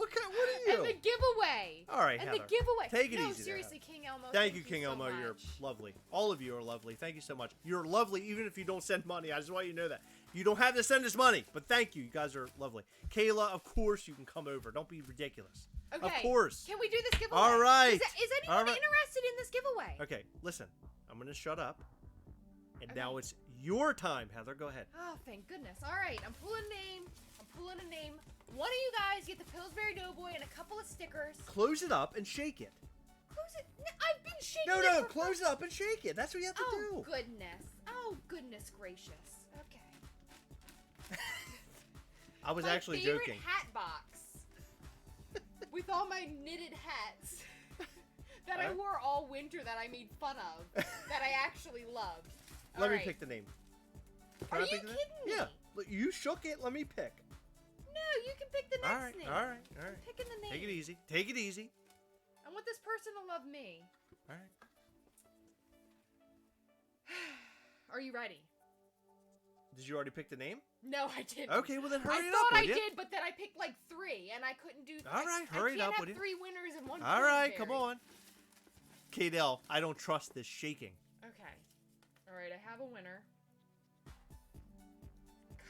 And the giveaway. All right, and Heather. the giveaway. Take it no, easy. seriously, King Elmo. Thank you, King so Elmo. much. You're lovely. All of you are lovely. Thank you so much. You're lovely, even if you don't send money. I just want you to know that. You don't have to send us money, but thank you. You guys are lovely. Kayla, of course you can come over. Don't be ridiculous. Okay. Of course. Can we do this giveaway? All right. Is anyone interested in this giveaway? Okay, listen. I'm going to shut up. And now it's your time, Heather. Go ahead. Oh, thank goodness. All right. I'm pulling a name. One of you guys get the Pillsbury Doughboy and a couple of stickers. Close it up and shake it. Close it? I've been shaking it. No, close it up and shake it. That's what you have to do. Oh, goodness gracious. Okay. I was actually joking. joking. Hat box with all my knitted hats that I wore all winter that I made fun of that I actually loved. Let me pick the name. Are you kidding me? Yeah. You shook it. Let me pick. No, you can pick the next name. All right. I'm picking the name. Take it easy. Take it easy. I want this person to love me. All right. Are you ready? Did you already pick the name? No, I didn't. Okay, well then hurry it up, I thought I would you? did, but then I picked like 3, and I couldn't do. All right, hurry it up, I would can't you? have 3 winners in one. All right, come on. Kadel, I don't trust this shaking. Okay. All right, I have a winner.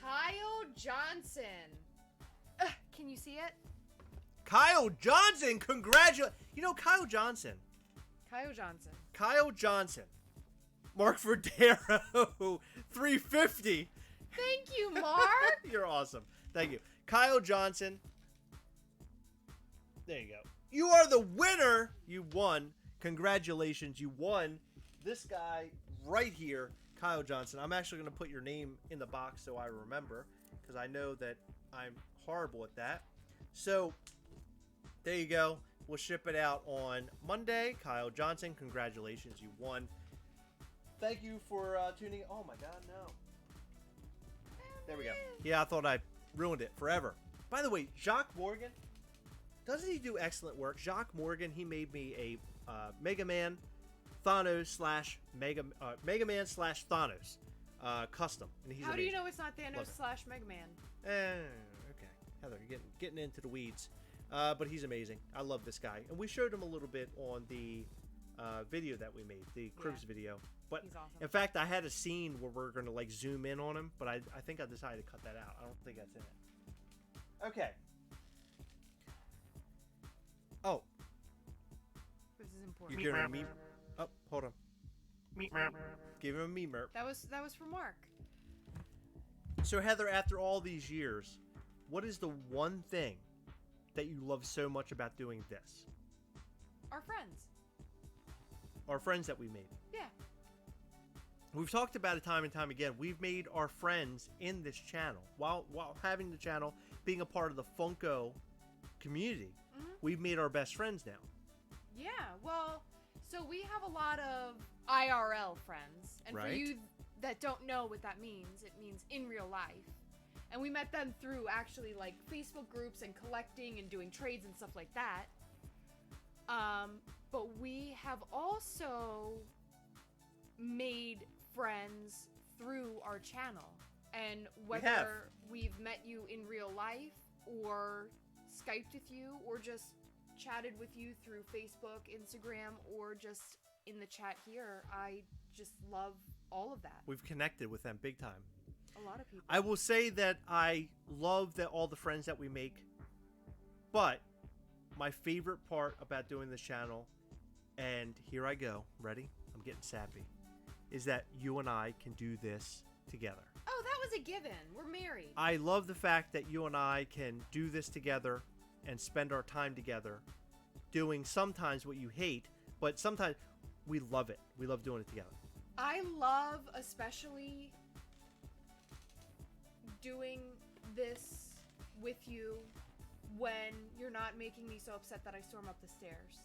Kyle Johnson. Can you see it? Kyle Johnson, congratulations. You know, Kyle Johnson. Kyle Johnson. Mark Verdero, 350. Thank you, Mark. You're awesome. Thank you. Kyle Johnson. There you go. You are the winner. You won. Congratulations. You won. This guy right here, Kyle Johnson. I'm actually going to put your name in the box so I remember, because I know that I'm horrible at that. So, there you go. We'll ship it out on Monday. Kyle Johnson, congratulations. You won. Thank you for tuning in. Oh, my God, no. There we go. Yeah, I thought I ruined it forever. By the way, Jacques Morgan, doesn't he do excellent work? Jacques Morgan, he made me a Mega Man Thanos slash Mega Man slash Thanos custom. And he's How amazing. do you know it's not Thanos slash Mega Man? Okay, Heather, you're getting into the weeds. But he's amazing. I love this guy. And we showed him a little bit on the video that we made, the Cribs video. But he's awesome. In fact, I had a scene where we're going to like zoom in on him, but I think I decided to cut that out. I don't think that's in it. Okay. Oh. This is important. You're giving me. Oh, hold on. Give him a me merp. That was for Mark. So Heather, after all these years, what is the one thing that you love so much about doing this? Our friends. Our friends that we made. Yeah. We've talked about it time and time again. We've made our friends in this channel. While having the channel, being a part of the Funko community, we've made our best friends now. Yeah, well, so we have a lot of IRL friends. And for you that don't know what that means, it means in real life. And we met them through actually like Facebook groups and collecting and doing trades and stuff like that. But we have also made friends through our channel. And whether we've met you in real life or Skyped with you or just chatted with you through Facebook, Instagram, or just in the chat here, I just love all of that. We've connected with them big time. A lot of people. I will say that I love that all the friends that we make, but my favorite part about doing this channel, and here I go, ready? I'm getting sappy, is that you and I can do this together. Oh, that was a given. We're married. I love the fact that you and I can do this together and spend our time together doing sometimes what you hate, but sometimes we love it. We love doing it together. I love especially doing this with you when you're not making me so upset that I storm up the stairs.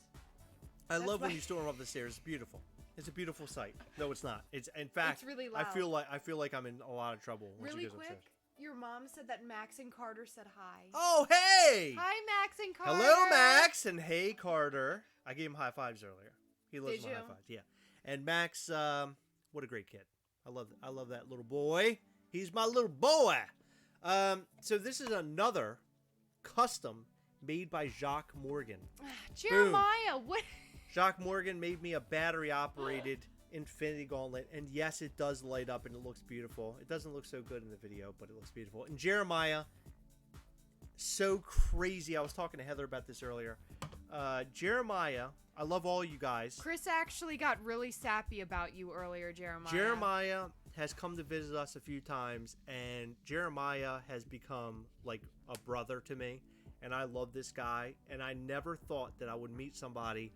I love when you storm up the stairs. It's beautiful. It's a beautiful sight. No, it's not. It's in fact. It's really loud. I feel like I'm in a lot of trouble. Really quick, your mom said that Max and Carter said hi. Oh, hey! Hi, Max and Carter. Hello, Max, and hey, Carter. I gave him high fives earlier. He loves my high fives. Yeah. And Max, what a great kid. I love that little boy. He's my little boy. So this is another custom made by Jacques Morgan. Jeremiah, Boom. what? Jacques Morgan made me a battery-operated infinity gauntlet, and yes, it does light up, and it looks beautiful. It doesn't look so good in the video, but it looks beautiful. And Jeremiah, so crazy. I was talking to Heather about this earlier. Jeremiah, I love all you guys. Chris actually got really sappy about you earlier, Jeremiah. Jeremiah has come to visit us a few times, and Jeremiah has become like a brother to me, and I love this guy, and I never thought that I would meet somebody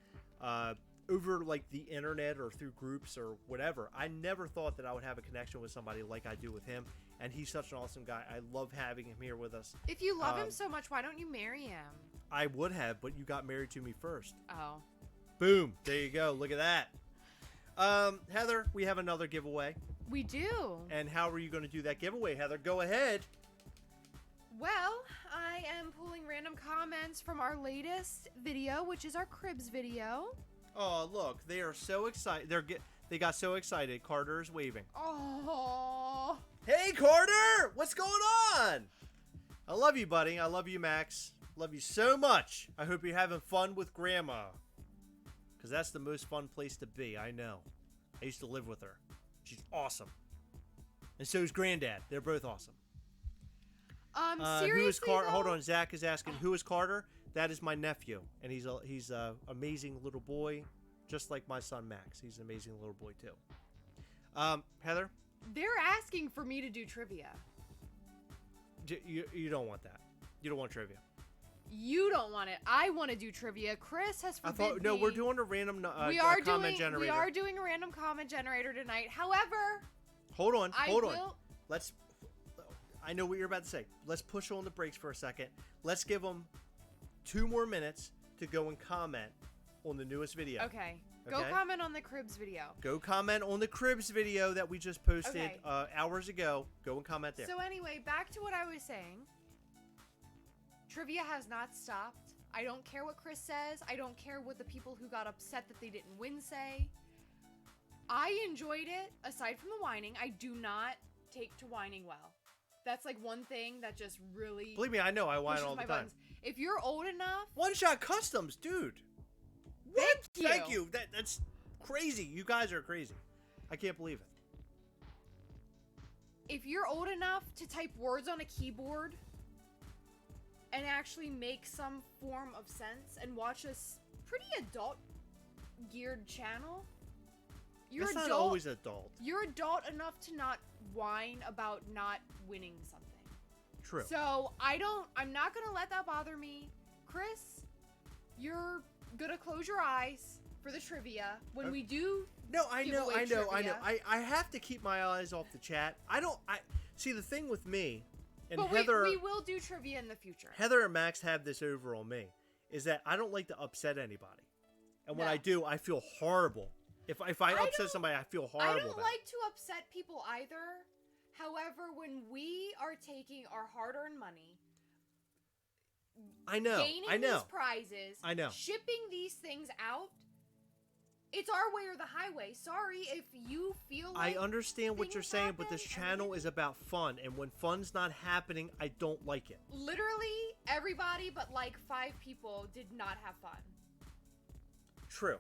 over like the internet or through groups or whatever. I never thought that I would have a connection with somebody like I do with him, and he's such an awesome guy. I love having him here with us. If you love him so much, why don't you marry him? I would have, but you got married to me first. Oh. Boom. There you go. Look at that. Heather, we have another giveaway. We do. And how are you going to do that giveaway, Heather? Go ahead. Well, I am pulling random comments from our latest video, which is our cribs video. Oh, look. They are so excited. They got so excited. Carter is waving. Oh. Hey, Carter! What's going on? I love you, buddy. I love you, Max. Love you so much. I hope you're having fun with Grandma. Because that's the most fun place to be. I know. I used to live with her. She's awesome. And so is Granddad. They're both awesome. Seriously, who is Carter? Hold on. Zach is asking, who is Carter? That is my nephew. And he's a amazing little boy. Just like my son, Max. He's an amazing little boy, too. Heather? They're asking for me to do trivia. You don't want that. You don't want trivia. You don't want it. I want to do trivia. Chris has forbidden me. No, we're doing a random comment generator. We are doing a random comment generator tonight. However, hold on. I know what you're about to say. Let's push on the brakes for a second. Let's give them 2 more minutes to go and comment on the newest video. Okay. Go comment on the cribs video. Go comment on the cribs video that we just posted hours ago. Go and comment there. So anyway, back to what I was saying. Trivia has not stopped. I don't care what Chris says. I don't care what the people who got upset that they didn't win say. I enjoyed it. Aside from the whining, I do not take to whining well. That's like one thing that just really... Believe me, I know. I whine all the time. Buttons. If you're old enough... One Shot Customs, dude. What? Thank you. That's crazy. You guys are crazy. I can't believe it. If you're old enough to type words on a keyboard and actually make some form of sense and watch a pretty adult-geared channel, you're not always adult. You're adult enough to not whine about not winning something. True. So I'm not gonna let that bother me. Chris, you're gonna close your eyes for the trivia when we do. No, I know. I have to keep my eyes off the chat. I see the thing with me, and but Heather. We will do trivia in the future. Heather and Max have this over on me, is that I don't like to upset anybody, and when I do, I feel horrible. If I upset somebody, I feel horrible. I don't like to upset people either. However, when we are taking our hard-earned money, gaining these prizes, shipping these things out, it's our way or the highway. Sorry if you feel like I understand what you're saying, but this channel is about fun, and when fun's not happening, I don't like it. Literally, everybody but like 5 people did not have fun. True.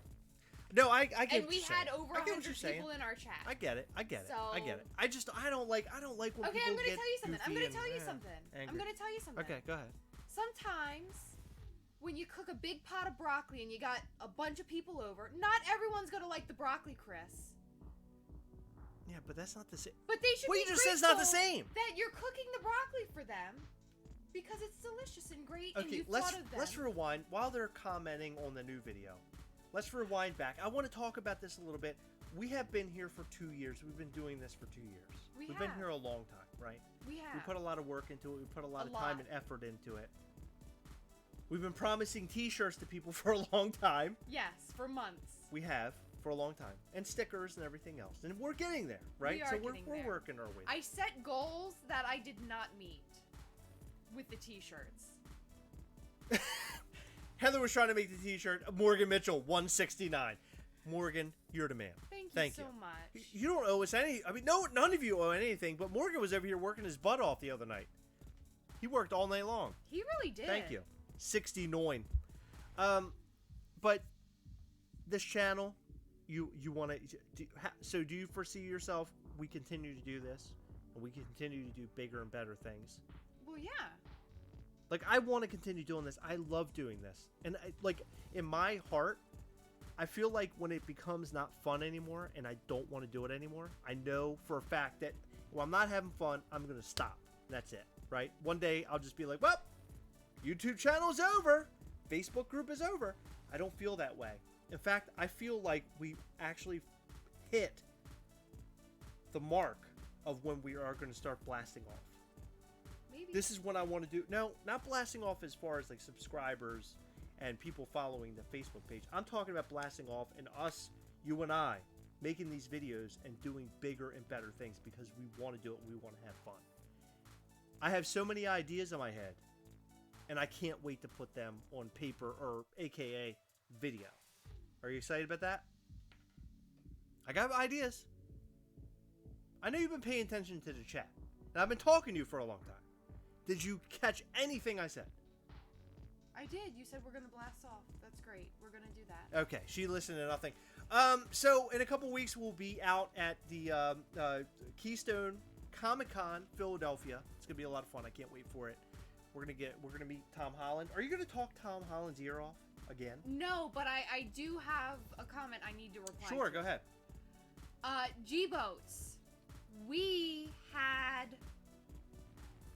No, I get and we had over 100 people in our chat. I get it. I get it. I don't like when people I'm gonna get tell you something. angry. I'm gonna tell you something. Okay, go ahead. Sometimes when you cook a big pot of broccoli and you got a bunch of people over, not everyone's gonna like the broccoli, Chris. Yeah, but that's not the same. But they should be you just said it's not the same. That you're cooking the broccoli for them because it's delicious and great and you thought of them. Let's rewind while they're commenting on the new video. Let's rewind back. I want to talk about this a little bit. We have been here for 2 years. We've been doing this for 2 years. We've been here a long time, right? We have. We put a lot of work into it. We put a lot of time and effort into it. We've been promising t-shirts to people for a long time. Yes, for months. We have, for a long time. And stickers and everything else. And we're getting there, right? We're working our way there. I set goals that I did not meet with the t-shirts. Heather was trying to make the t-shirt. Morgan Mitchell, 169. Morgan, you're the man. Thank you so much. You don't owe us any. I mean, no, none of you owe anything. But Morgan was over here working his butt off the other night. He worked all night long. He really did. Thank you. 69. But this channel, you want to. So do you foresee yourself? We continue to do this, and we continue to do bigger and better things. Well, yeah. Like, I want to continue doing this. I love doing this. And, in my heart, I feel like when it becomes not fun anymore and I don't want to do it anymore, I know for a fact that when I'm not having fun, I'm going to stop. That's it, right? One day, I'll just be like, well, YouTube channel is over. Facebook group is over. I don't feel that way. In fact, I feel like we actually hit the mark of when we are going to start blasting off. Maybe. This is what I want to do. No, not blasting off as far as like subscribers and people following the Facebook page. I'm talking about blasting off and us, you and I, making these videos and doing bigger and better things because we want to do it and we want to have fun. I have so many ideas in my head and I can't wait to put them on paper or AKA video. Are you excited about that? I got ideas. I know you've been paying attention to the chat. And I've been talking to you for a long time. Did you catch anything I said? I did. You said we're going to blast off. That's great. We're going to do that. Okay. She listened to nothing. So in a couple weeks, we'll be out at the Keystone Comic-Con, Philadelphia. It's going to be a lot of fun. I can't wait for it. We're going to meet Tom Holland. Are you going to talk Tom Holland's ear off again? No, but I do have a comment I need to reply to. Sure, go ahead. G-Boats. We had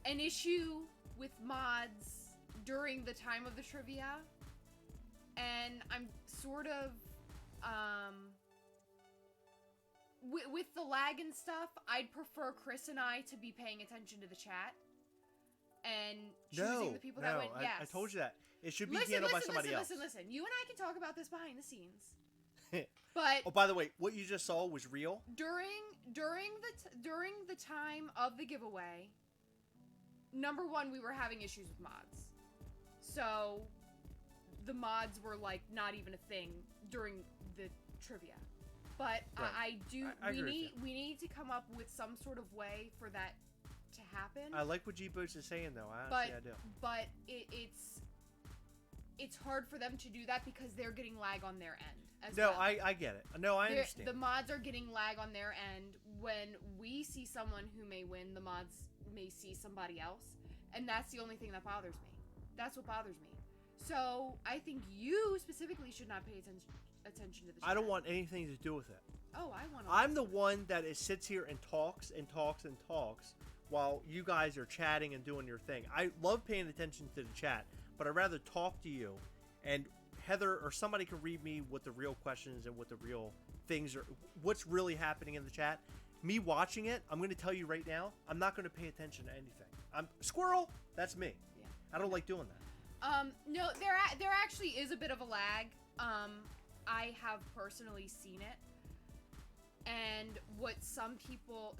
an issue with mods during the time of the trivia, and I'm sort of with the lag and stuff, I'd prefer Chris and I to be paying attention to the chat and choosing the people that went. Yes, I told you that. It should be handled by somebody else. Listen. You and I can talk about this behind the scenes. But oh, by the way, what you just saw was real. During the time of the giveaway, number one, we were having issues with mods. So the mods were like not even a thing during the trivia. But right. We need to come up with some sort of way for that to happen. I like what G-Boats is saying though. I do. But it's hard for them to do that because they're getting lag on their end. I get it. No, I understand. The mods are getting lag on their end. When we see someone who may win, the mods may see somebody else. And that's the only thing that bothers me. That's what bothers me. So I think you specifically should not pay attention to the chat. I don't want anything to do with it. Oh, I want to. I'm the one that sits here and talks while you guys are chatting and doing your thing. I love paying attention to the chat, but I'd rather talk to you, and Heather or somebody can read me what the real questions and what the real things are, what's really happening in the chat. Me watching it, I'm going to tell you right now, I'm not going to pay attention to anything. I'm squirrel. That's me. Yeah. I don't like doing that. No, there actually is a bit of a lag. I have personally seen it. And what some people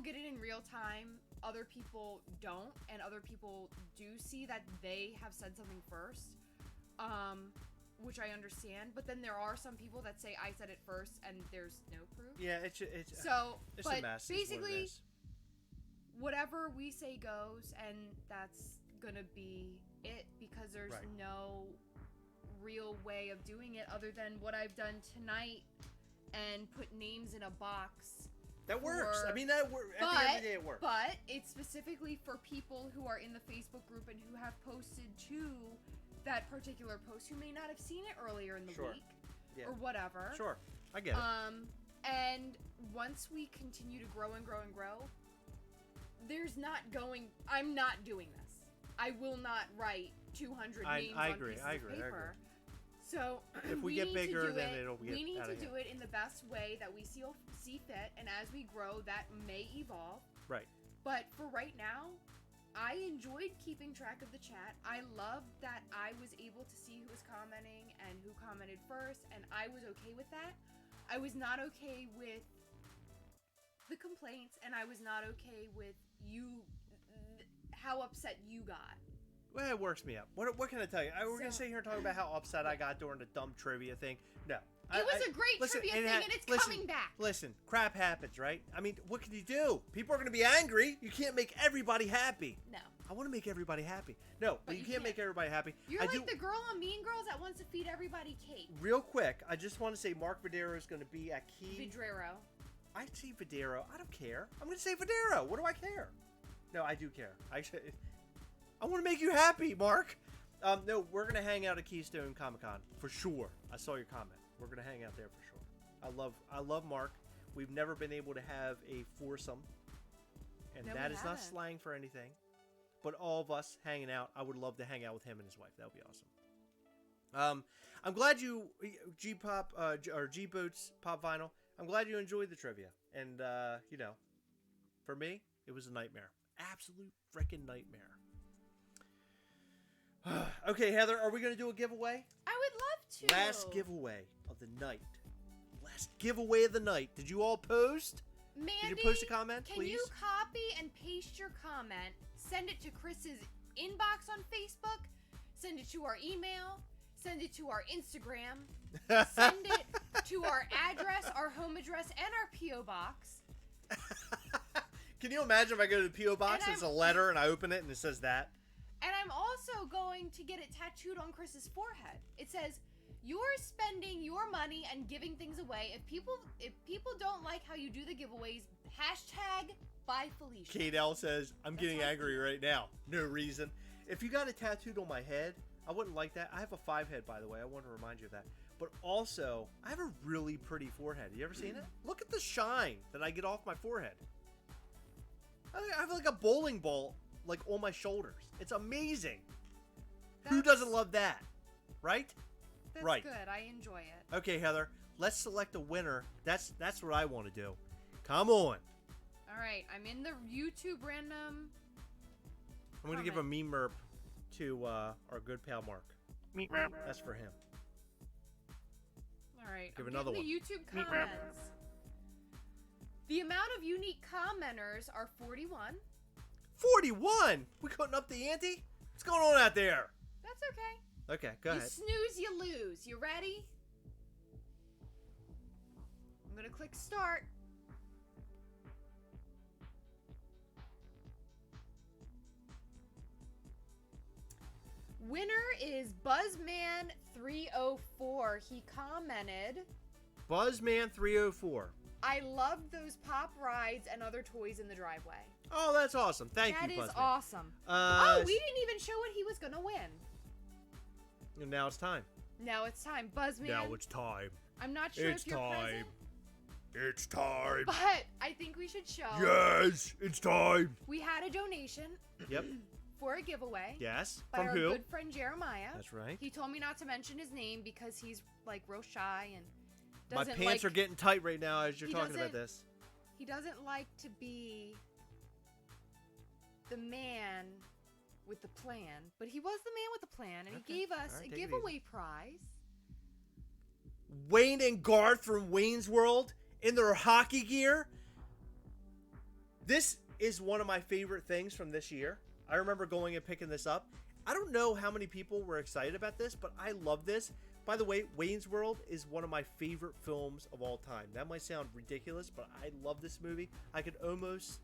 get it in real time, other people don't, and other people do see that they have said something first, which I understand. But then there are some people that say I said it first, and there's no proof. Yeah, it's but a mess. Basically, whatever we say goes, and that's gonna be it, because there's no real way of doing it other than what I've done tonight. And put names in a box. That works. I mean, that works. At the end of the day, it works. But it's specifically for people who are in the Facebook group and who have posted to that particular post who may not have seen it earlier in the week or whatever. Sure, I get it. And once we continue to grow and grow and grow, I'm not doing this. I will not write 200 names on pieces of paper. I agree. So if we get bigger, then it'll get. We need to do it in the best way that we see fit, and as we grow, that may evolve. Right. But for right now, I enjoyed keeping track of the chat. I loved that I was able to see who was commenting and who commented first, and I was okay with that. I was not okay with the complaints, and I was not okay with how upset you got. Well, it works me up. What can I tell you? We're going to sit here and talk about how upset I got during the dumb trivia thing. No. It was a great trivia thing, and it's coming back. Listen, crap happens, right? I mean, what can you do? People are going to be angry. You can't make everybody happy. No. I want to make everybody happy. No, but you can't make everybody happy. You're like the girl on Mean Girls that wants to feed everybody cake. Real quick, I just want to say Mark Videro is going to be at Key. Vidrero. I see Videro. I don't care. I'm going to say Videro. What do I care? No, I do care. I want to make you happy, Mark. No, we're going to hang out at Keystone Comic-Con for sure. I saw your comment. We're going to hang out there for sure. I love Mark. We've never been able to have a foursome, and that is not slang for anything. But all of us hanging out, I would love to hang out with him and his wife. That would be awesome. I'm glad you G-Pop or G-Boots Pop Vinyl. I'm glad you enjoyed the trivia, and for me, it was a nightmare. Absolute freaking nightmare. Okay, Heather, are we going to do a giveaway? I would love to. Last giveaway of the night. Last giveaway of the night. Did you all post? Mandy, did you post a comment, please? Can you copy and paste your comment, send it to Chris's inbox on Facebook, send it to our email, send it to our Instagram, send it to our address, our home address, and our P.O. box. Can you imagine if I go to the P.O. box, it's a letter, and I open it, and it says that? And I'm also going to get it tattooed on Chris's forehead. It says, "You're spending your money and giving things away. If people don't like how you do the giveaways, hashtag buy Felicia." Kate L says, "I'm getting angry right now. No reason." If you got it tattooed on my head, I wouldn't like that. I have a 5 head, by the way. I want to remind you of that. But also, I have a really pretty forehead. You ever seen it? Look at the shine that I get off my forehead. I have like a bowling ball like on my shoulders. It's amazing. Who doesn't love that? Right? That's right. Good. I enjoy it. Okay, Heather. Let's select a winner. That's what I want to do. Come on. All right. I'm in the YouTube random. I'm going to give a meme merp to our good pal Mark. Meme merp. That's for him. All right. Give another one. The YouTube comments. The amount of unique commenters are 41. 41? We couldn't up the ante? What's going on out there? That's okay. Okay, go ahead. You snooze, you lose. You ready? I'm going to click start. Winner is Buzzman304. He commented. Buzzman304. I love those pop rides and other toys in the driveway. Oh, that's awesome. Thank you, Buzzman. That is awesome. We didn't even show what he was going to win. And now it's time. Now it's time. Buzzman. Now it's time. I'm not sure if you're present. It's time. But I think we should show. Yes, it's time. We had a donation. Yep. For a giveaway. Yes. By From our who? good friend Jeremiah. That's right. He told me not to mention his name because he's like real shy and my doesn't pants are getting tight right now as you're talking about this. He doesn't like to be the man with the plan, but he was the man with the plan, and he gave us a giveaway prize. Wayne and Garth from Wayne's World in their hockey gear. This is one of my favorite things from this year. I remember going and picking this up. I don't know how many people were excited about this, but I love this. By the way, Wayne's World is one of my favorite films of all time. That might sound ridiculous, but I love this movie. I could almost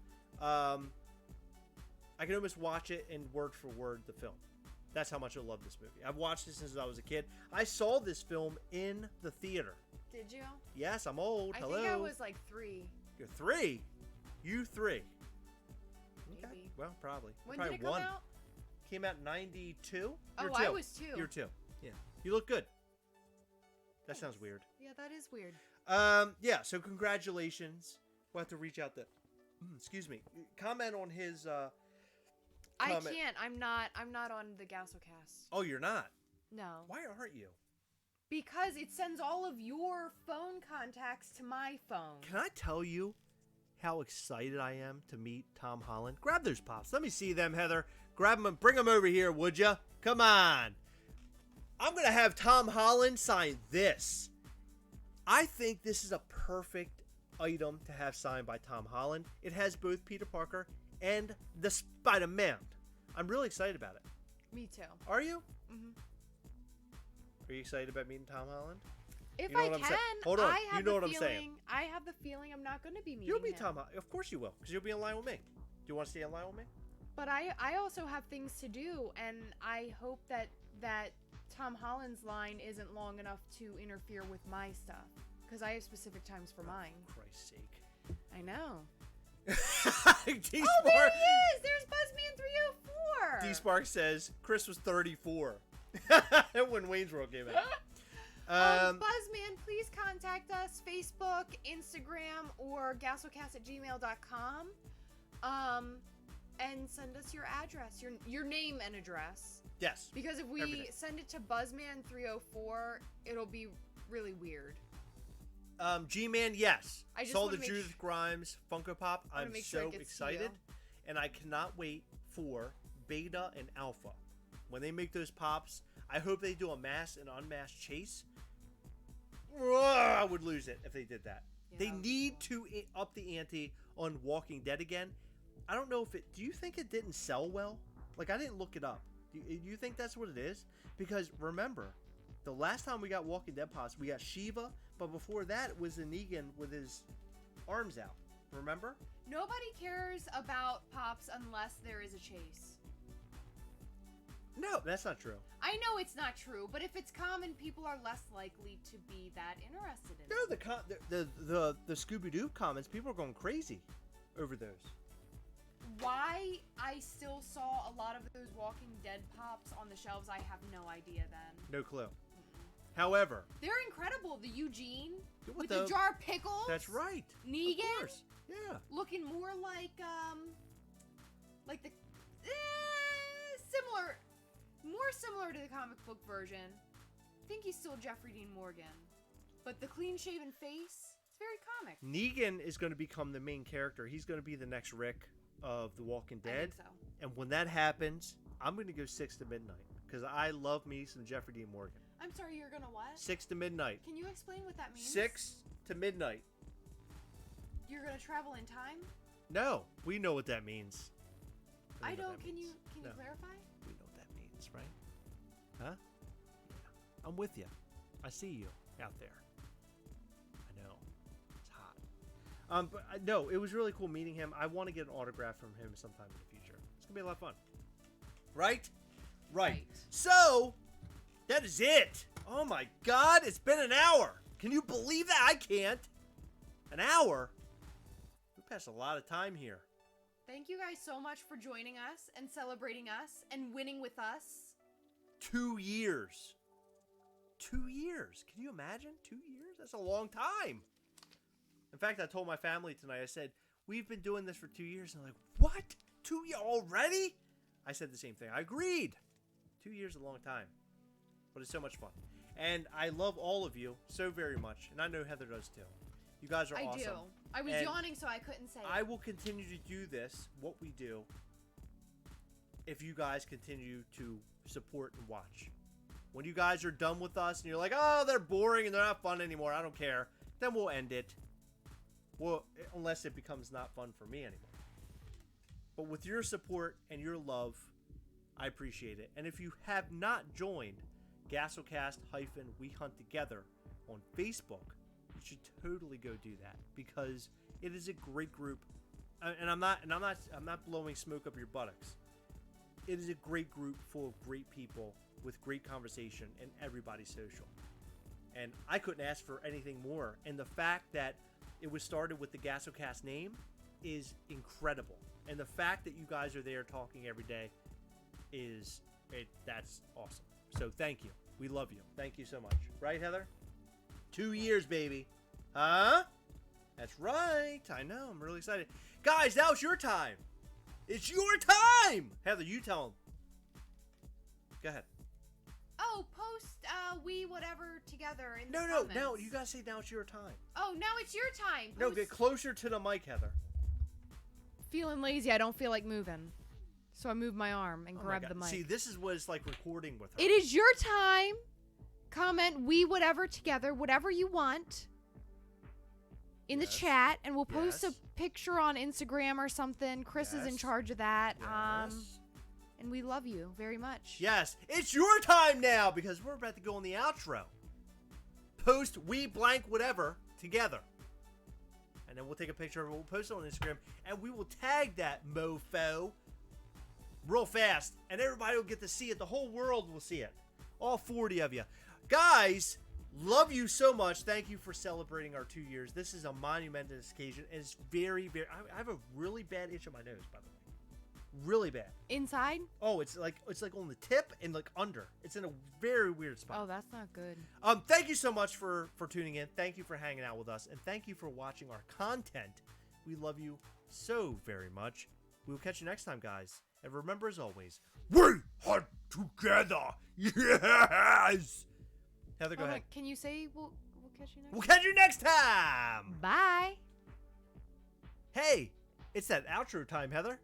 watch it in word for word the film. That's how much I love this movie. I've watched this since I was a kid. I saw this film in the theater. Did you? Yes, I'm old. Hello. I think I was like 3. You're 3? You 3? Maybe. Okay. Well, probably. When probably did it come out? Came out in 92. Oh, You're 2. I was 2. You're 2. Yeah. You look good. That sounds weird. Yeah, that is weird. Yeah, so congratulations. We'll have to reach out to... excuse me. Comment on his... I can't. I'm not on the Gastlecast. Oh, you're not? No. Why aren't you? Because it sends all of your phone contacts to my phone. Can I tell you how excited I am to meet Tom Holland? Grab those pops. Let me see them, Heather. Grab them and bring them over here, would ya? Come on. I'm going to have Tom Holland sign this. I think this is a perfect item to have signed by Tom Holland. It has both Peter Parker and the Spider-Man. I'm really excited about it. Me too. Are you? Mm-hmm. Are you excited about meeting Tom Holland? If you know I what can, hold on. I have you know what the I'm feeling, saying. I have the feeling I'm not going to be meeting You'll meet him. Tom Holland. Of course you will, because you'll be in line with me. Do you want to stay in line with me? But I also have things to do, and I hope that Tom Holland's line isn't long enough to interfere with my stuff, because I have specific times for mine. For Christ's sake. I know. D-Spark. Oh, there he is! There's Buzzman 304! D-Spark says Chris was 34 when Wayne's World came out. Buzzman, please contact us, Facebook, Instagram, or gastlecast@gmail.com. And send us your address, your name and address. Yes. Because if we send it to Buzzman 304, it'll be really weird. G-Man, yes. I just saw the wanna Judith Grimes Funko Pop. I'm so excited. And I cannot wait for Beta and Alpha. When they make those pops, I hope they do a mass and unmasked chase. I would lose it if they did that. Yeah, they need to up the ante on Walking Dead again. I don't know if it... Do you think it didn't sell well? Like, I didn't look it up. Do you think that's what it is? Because, remember, the last time we got Walking Dead pops, we got Shiva, but before that, it was Negan with his arms out. Remember? Nobody cares about pops unless there is a chase. No, that's not true. I know it's not true, but if it's common, people are less likely to be that interested in it. No, the Scooby-Doo comments, people are going crazy over those. Why I still saw a lot of those Walking Dead pops on the shelves, I have no idea then. No clue. However, they're incredible. The Eugene with the jar of pickles. That's right. Negan. Of course. Yeah. Looking more like the similar to the comic book version. I think he's still Jeffrey Dean Morgan, but the clean-shaven face, it's very comic. Negan is going to become the main character. He's going to be the next Rick of The Walking Dead. I think so. And when that happens, I'm going to go 6 to midnight because I love me some Jeffrey Dean Morgan. I'm sorry, you're going to what? 6 to midnight. Can you explain what that means? 6 to midnight. You're going to travel in time? No, we know what that means. I don't. Can you clarify? We know what that means, right? Huh? Yeah. I'm with you. I see you out there. I know. It's hot. But no, it was really cool meeting him. I want to get an autograph from him sometime in the future. It's gonna be a lot of fun. Right? Right. So, that is it. Oh my God, it's been an hour. Can you believe that? I can't. An hour? We passed a lot of time here. Thank you guys so much for joining us and celebrating us and winning with us. 2 years. 2 years. Can you imagine? 2 years? That's a long time. In fact, I told my family tonight, I said, we've been doing this for 2 years. And they're like, what? 2 years already? I said the same thing. I agreed. 2 years is a long time. But it's so much fun. And I love all of you so very much. And I know Heather does too. You guys are awesome. I do. I was yawning, so I couldn't say it. I will continue to do this, what we do, if you guys continue to support and watch. When you guys are done with us and you're like, oh, they're boring and they're not fun anymore, I don't care, then we'll end it. Well, unless it becomes not fun for me anymore. But with your support and your love, I appreciate it. And if you have not joined Gastlecast-We Hunt Together on Facebook, you should totally go do that because it is a great group. And I'm not blowing smoke up your buttocks. It is a great group full of great people with great conversation and everybody's social. And I couldn't ask for anything more. And the fact that it was started with the Gastlecast name is incredible. And the fact that you guys are there talking every day that's awesome. So thank you. We love you. Thank you so much. Right, Heather? 2 years, baby. Huh? That's right. I know. I'm really excited. Guys, now it's your time. It's your time. Heather, you tell them. Go ahead. Oh, post we whatever together in the comments. No. You gotta say now it's your time. Oh, now it's your time. No, get closer to the mic, Heather. Feeling lazy. I don't feel like moving. So I move my arm and grab the mic. See, this is what it's like recording with her. It is your time. Comment we whatever together, whatever you want in the chat, and we'll post a picture on Instagram or something. Chris is in charge of that. Yes. And we love you very much. Yes, it's your time now because we're about to go on the outro. Post we blank whatever together. And then we'll take a picture of it. We'll post it on Instagram. And we will tag that mofo real fast. And everybody will get to see it. The whole world will see it. All 40 of you. Guys, love you so much. Thank you for celebrating our 2 years. This is a monumentous occasion. And it's very, very... I have a really bad itch on my nose, by the way. Really bad. Inside? Oh, it's like on the tip and like under. It's in a very weird spot. Oh, that's not good. Thank you so much for tuning in. Thank you for hanging out with us, and thank you for watching our content. We love you so very much. We will catch you next time, guys. And remember, as always, we hunt together. Yes. Heather, go ahead. Can you say we'll catch you next? We'll catch you next time. Bye. Hey, it's that outro time, Heather.